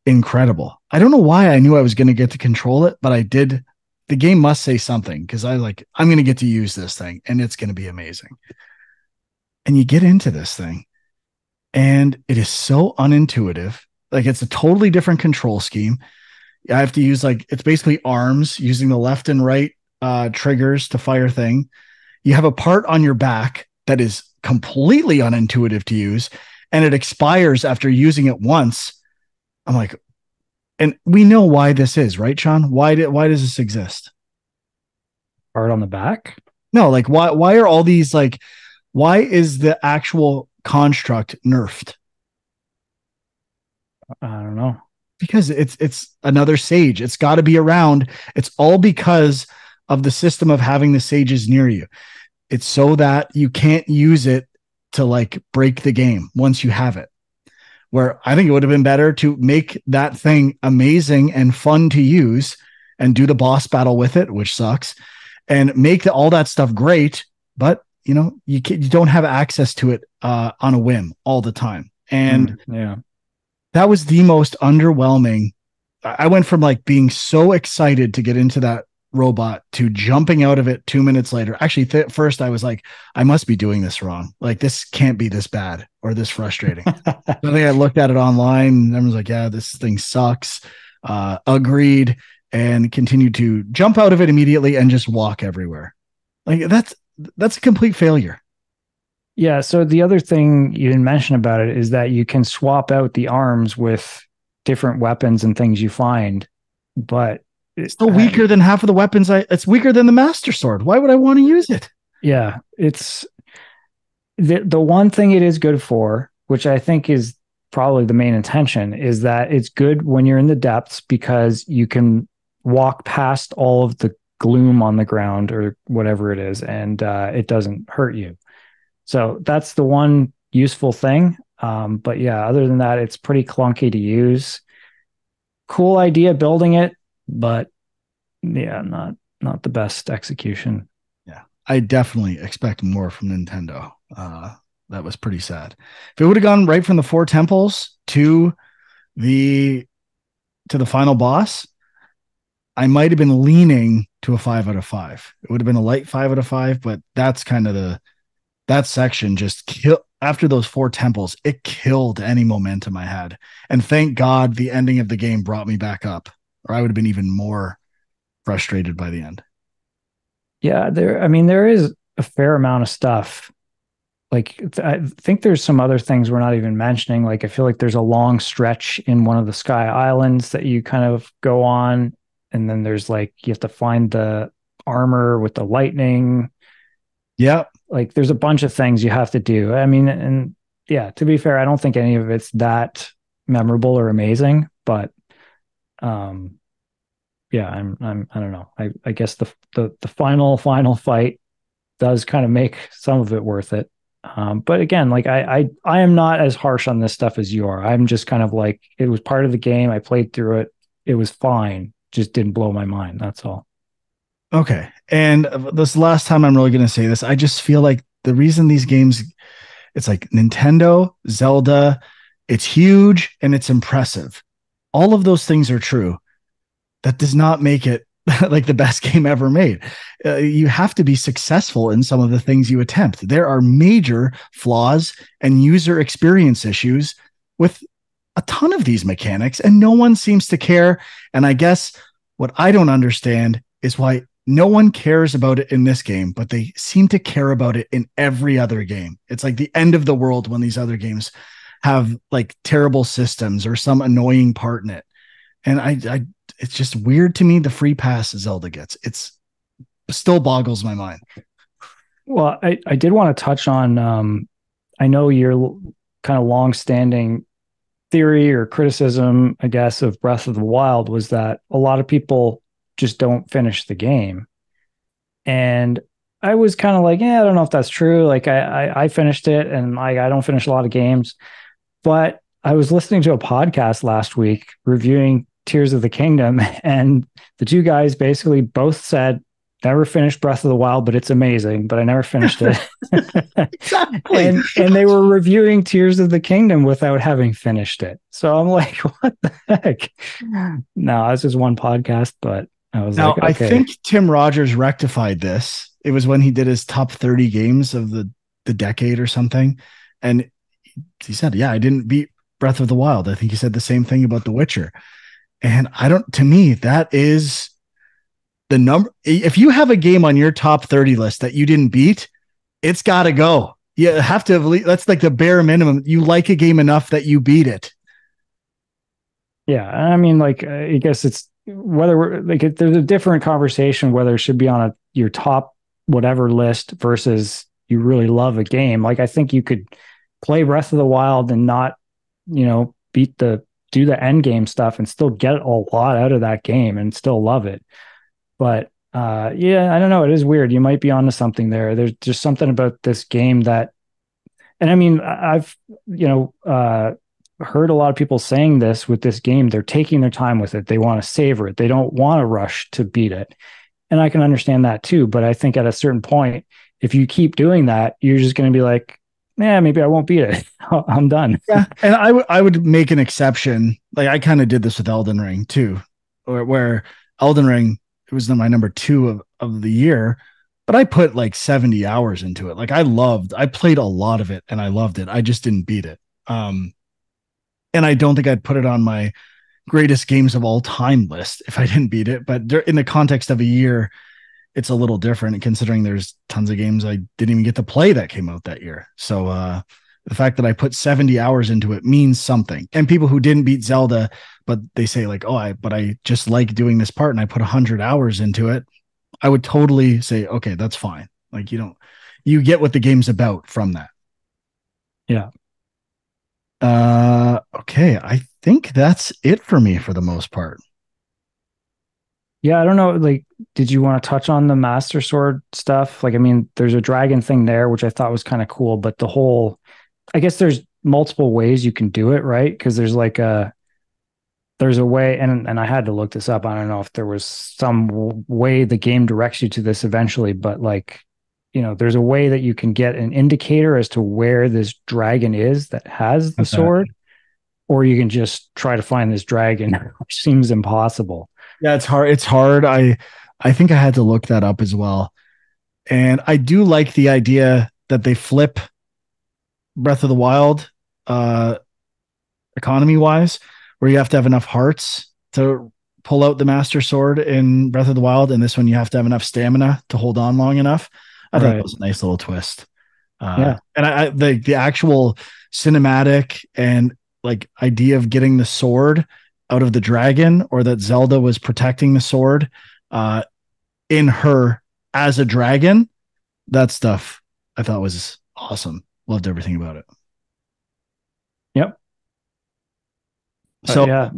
incredible. I don't know why I knew I was going to get to control it, but I did. The game must say something because I'm going to get to use this thing and it's going to be amazing. And you get into this thing and it is so unintuitive. Like it's a totally different control scheme. I have to use it's basically arms using the left and right triggers to fire thing. You have a part on your back that is completely unintuitive to use and it expires after using it once. I'm like, and we know why this is, right, Sean? Why does this exist? Part on the back. No, like why are all these why is the actual construct nerfed? I don't know. Because it's another sage. It's got to be around. It's all because of the system of having the sages near you. It's so that you can't use it to break the game once you have it. Where I think it would have been better to make that thing amazing and fun to use and do the boss battle with it, which sucks, and make all that stuff great. But you don't have access to it on a whim all the time. And yeah, that was the most underwhelming. I went from being so excited to get into that robot to jumping out of it 2 minutes later. Actually, first I was like, I must be doing this wrong. Like this can't be this bad or this frustrating. I think I looked at it online and I was like, yeah, this thing sucks. Agreed. And continued to jump out of it immediately and just walk everywhere. Like that's a complete failure. yeah. So the other thing you didn't mention about it is that you can swap out the arms with different weapons and things you find, but It's still weaker than half of the weapons. It's weaker than the Master Sword. Why would I want to use it? Yeah, it's the one thing it is good for, which I think is probably the main intention, is that it's good when you're in the depths because you can walk past all of the gloom on the ground or whatever it is, and it doesn't hurt you. So that's the one useful thing. But yeah, other than that, it's pretty clunky to use. Cool idea building it, but yeah, not the best execution. Yeah, I definitely expect more from Nintendo. That was pretty sad. If it would have gone right from the four temples the to the final boss, I might have been leaning to a 5 out of 5. It would have been a light 5 out of 5, but that's kind of that section just killed after those four temples. It killed any momentum I had. And thank God the ending of the game brought me back up, or I would have been even more frustrated by the end. Yeah, there is a fair amount of stuff. I think there's some other things we're not even mentioning. Like I feel like there's a long stretch in one of the Sky Islands that you kind of go on, and then there's you have to find the armor with the lightning. Yeah. Like there's a bunch of things you have to do. I mean, and yeah, to be fair, I don't think any of it's that memorable or amazing, but um yeah, I don't know. I guess the final fight does kind of make some of it worth it. But again, like I am not as harsh on this stuff as you are. I'm just kind of like it was part of the game. I played through it. It was fine. Just didn't blow my mind. That's all. Okay. And this last time I'm really going to say this, I just feel like the reason these games, it's like Nintendo, Zelda, it's huge and it's impressive. All of those things are true. That does not make it like the best game ever made. You have to be successful in some of the things you attempt. There are major flaws and user experience issues with a ton of these mechanics, and no one seems to care. And I guess what I don't understand is why no one cares about it in this game, but they seem to care about it in every other game. It's like the end of the world when these other games have like terrible systems or some annoying part in it. And I it's just weird to me the free pass Zelda gets. It's still boggles my mind. Well, I did want to touch on I know your kind of long-standing theory or criticism, I guess, of Breath of the Wild was that a lot of people just don't finish the game. And I was kind of like, yeah, I don't know if that's true. Like I finished it and I don't finish a lot of games. But I was listening to a podcast last week reviewing Tears of the Kingdom, and the two guys basically both said, never finished Breath of the Wild, but it's amazing, but I never finished it. Exactly. And they were reviewing Tears of the Kingdom without having finished it. So I'm like, what the heck? No, it's just one podcast, but I was like, Now, I okay. think Tim Rogers rectified this. It was when he did his top 30 games of the decade or something. And he said, yeah, I didn't beat Breath of the Wild. I think he said the same thing about The Witcher. And I don't, to me, that is the number. If you have a game on your top 30 list that you didn't beat, it's got to go. You have to, that's like the bare minimum. You like a game enough that you beat it. Yeah, I mean, like, I guess it's whether we're like, there's a different conversation whether it should be on your top whatever list versus you really love a game. Like, I think you could play Breath of the Wild and not, do the end game stuff and still get a lot out of that game and still love it. But yeah, I don't know. It is weird. You might be onto something there. There's just something about this game that, and I mean, I've, heard a lot of people saying this with this game. They're taking their time with it. They want to savor it. They don't want to rush to beat it. And I can understand that too. But I think at a certain point, if you keep doing that, you're just going to be like, yeah, maybe I won't beat it. I'm done. Yeah. And I would make an exception. Like I kind of did this with Elden Ring too, where Elden Ring, it was my number two of the year, but I put like 70 hours into it. Like I played a lot of it and I loved it. I just didn't beat it. And I don't think I'd put it on my greatest games of all time list if I didn't beat it. But in the context of a year, it's a little different considering there's tons of games I didn't even get to play that came out that year. So the fact that I put 70 hours into it means something. And people who didn't beat Zelda, but they say like, but I just like doing this part and I put 100 hours into it. I would totally say, okay, that's fine. Like you get what the game's about from that. Yeah. Okay. I think that's it for me for the most part. Yeah, I don't know. Like, did you want to touch on the Master Sword stuff? Like, I mean, there's a dragon thing there, which I thought was kind of cool, but I guess there's multiple ways you can do it, right? Because there's a way, and I had to look this up. I don't know if there was some way the game directs you to this eventually, but like, there's a way that you can get an indicator as to where this dragon is that has the sword, or you can just try to find this dragon, which seems impossible. Yeah, it's hard. It's hard. I think I had to look that up as well. And I do like the idea that they flip Breath of the Wild economy wise, where you have to have enough hearts to pull out the Master Sword in Breath of the Wild, and this one you have to have enough stamina to hold on long enough. I thought that Right. was a nice little twist. Yeah. And the actual cinematic and like idea of getting the sword out of the dragon, or that Zelda was protecting the sword, in her as a dragon. That stuff I thought was awesome. Loved everything about it. Yep. So Yeah.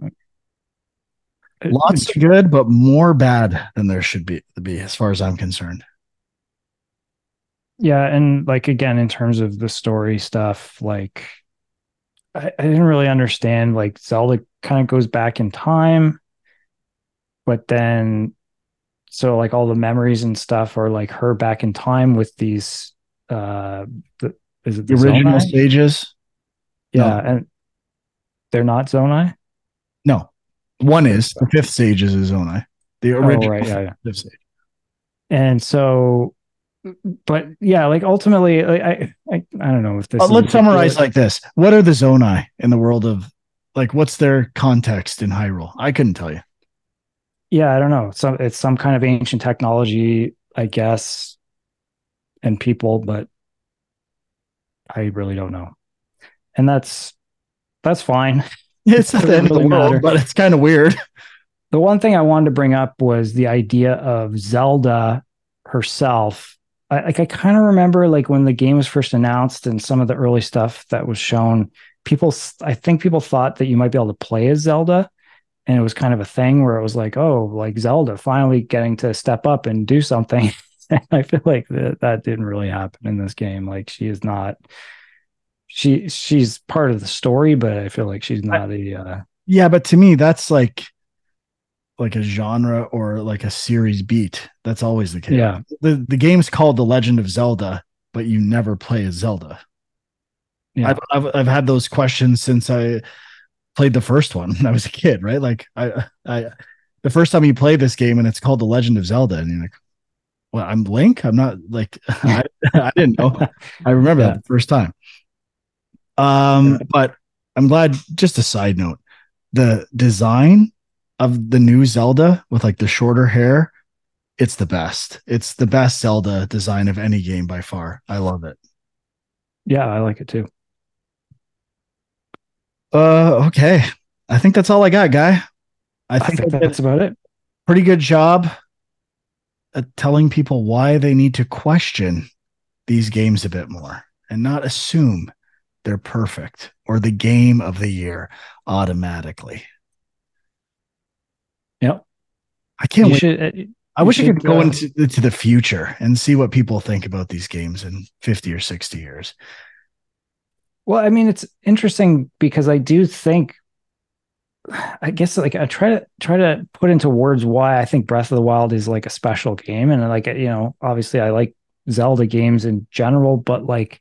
lots of good, but more bad than there should be as far as I'm concerned. Yeah, and like again, in terms of the story stuff, like I didn't really understand. Like Zelda kind of goes back in time, but then so like all the memories and stuff are like her back in time with these uh the, is it The the original Zonai? stages, no, Yeah, and they're not Zonai? no. One Or, is the fifth stage is his own eye. The oh original right, yeah, yeah. fifth stage. And so but yeah, like ultimately like, I don't know if this is Let's really summarize like this: what are the Zonai in the world of, like, what's their context in Hyrule? I couldn't tell you. yeah, I don't know. So it's some kind of ancient technology, I guess, and people, but I really don't know. And that's fine. It It's not the doesn't end of the really world, matter. but it's kind of weird. The one thing I wanted to bring up was the idea of Zelda herself. I kind of remember like when the game was first announced and some of the early stuff that was shown, I think people thought that you might be able to play as Zelda. And it was kind of a thing where it was like, oh, like Zelda finally getting to step up and do something. I feel like that didn't really happen in this game. Like she is not, she's part of the story, but I feel like she's I, not a, yeah, but to me, that's like a genre or like a series beat. That's always the case. yeah, The game's called The Legend of Zelda, but you never play as Zelda. yeah, I've had those questions since I played the first one when I was a kid, right? Like I the first time you play this game and it's called The Legend of Zelda, and you're like, well, I'm Link. I'm not like I didn't know. I remember that yeah, the first time. yeah, But I'm glad. Just a side note, the design of the new Zelda with like the shorter hair, it's the best. It's the best Zelda design of any game by far. I love it. yeah. I like it too. Okay. I think that's all I got, guy. I I think think I did a that's about it. pretty good job at telling people why they need to question these games a bit more and not assume they're perfect or the game of the year automatically. Yep. I can't You wait. should, I you wish I could should, go into the future and see what people think about these games in 50 or 60 years. well, I mean, it's interesting because I do think I guess like I try to put into words why I think Breath of the Wild is like a special game, and like obviously I like Zelda games in general, but like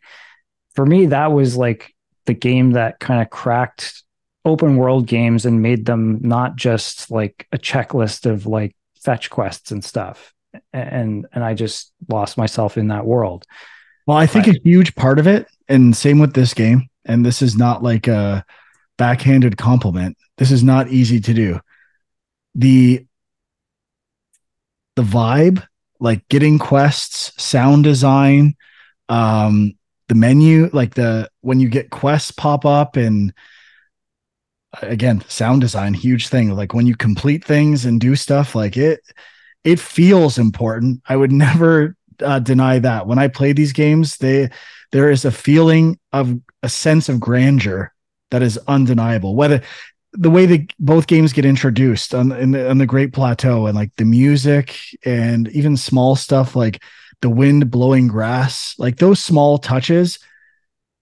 for me that was like the game that kind of cracked open world games and made them not just like a checklist of like fetch quests and stuff, and I just lost myself in that world. Well, I think I a huge part of it, and same with this game, and this is not like a backhanded compliment. This is not easy to do. The the vibe, like getting quests, sound design, um, the menu, like the when you get quests pop up, and again, sound design, huge thing. Like when you complete things and do stuff, like it feels important. I would never deny that. When I play these games, there is a feeling of a sense of grandeur that is undeniable. Whether the way that both games get introduced on the Great Plateau, and like the music and even small stuff like the wind blowing grass, like those small touches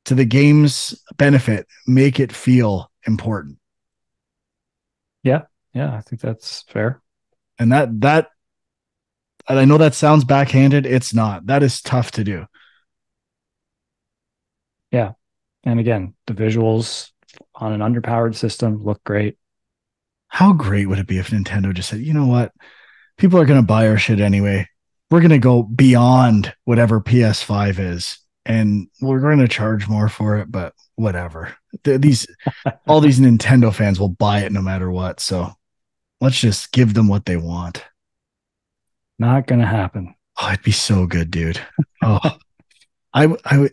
to the game's benefit make it feel important. yeah, yeah, I think that's fair. And that and I know that sounds backhanded. It's not. That is tough to do. Yeah, and again, the visuals on an underpowered system look great. How great would it be if Nintendo just said, you know what? People are going to buy our shit anyway. We're going to go beyond whatever PS5 is, and we're going to charge more for it, but whatever. These all these Nintendo fans will buy it no matter what. So let's just give them what they want. Not gonna happen. Oh, it'd be so good, dude. Oh, I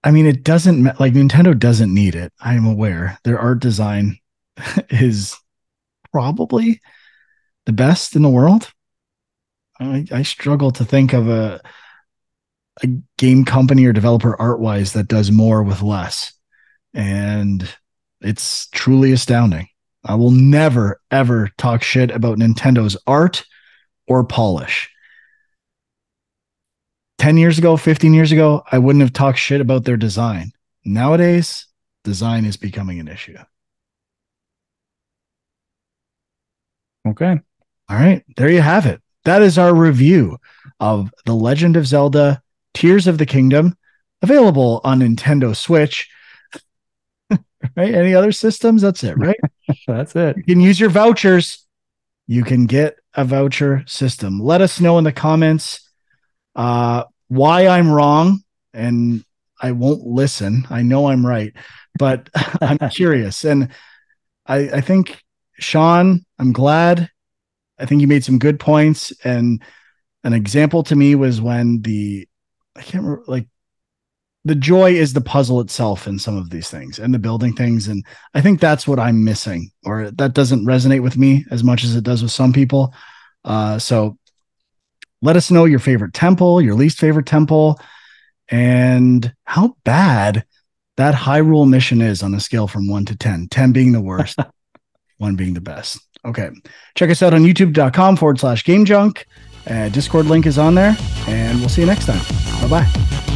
I mean, it doesn't like Nintendo doesn't need it. I am aware their art design is probably the best in the world. I struggle to think of a game company or developer art wise that does more with less. And it's truly astounding. I will never, ever talk shit about Nintendo's art or polish. 10 years ago, 15 years ago, I wouldn't have talked shit about their design. Nowadays, design is becoming an issue. Okay. All right, there you have it. That is our review of The Legend of Zelda Tears of the Kingdom, available on Nintendo Switch. Right? Any other systems? That's it, right? That's it. You can use your vouchers. You can get a voucher system. Let us know in the comments why I'm wrong, and I won't listen. I know I'm right, but I'm curious. And I think, Sean, I'm glad. I think you made some good points. And an example to me was when I can't remember, like, the joy is the puzzle itself in some of these things and the building things. And I think that's what I'm missing, or that doesn't resonate with me as much as it does with some people. So let us know your favorite temple, your least favorite temple, and how bad that Hyrule mission is on a scale from 1 to 10, 10 being the worst, 1 being the best. Okay. Check us out on youtube.com/game junk. Discord link is on there, and we'll see you next time. Bye bye.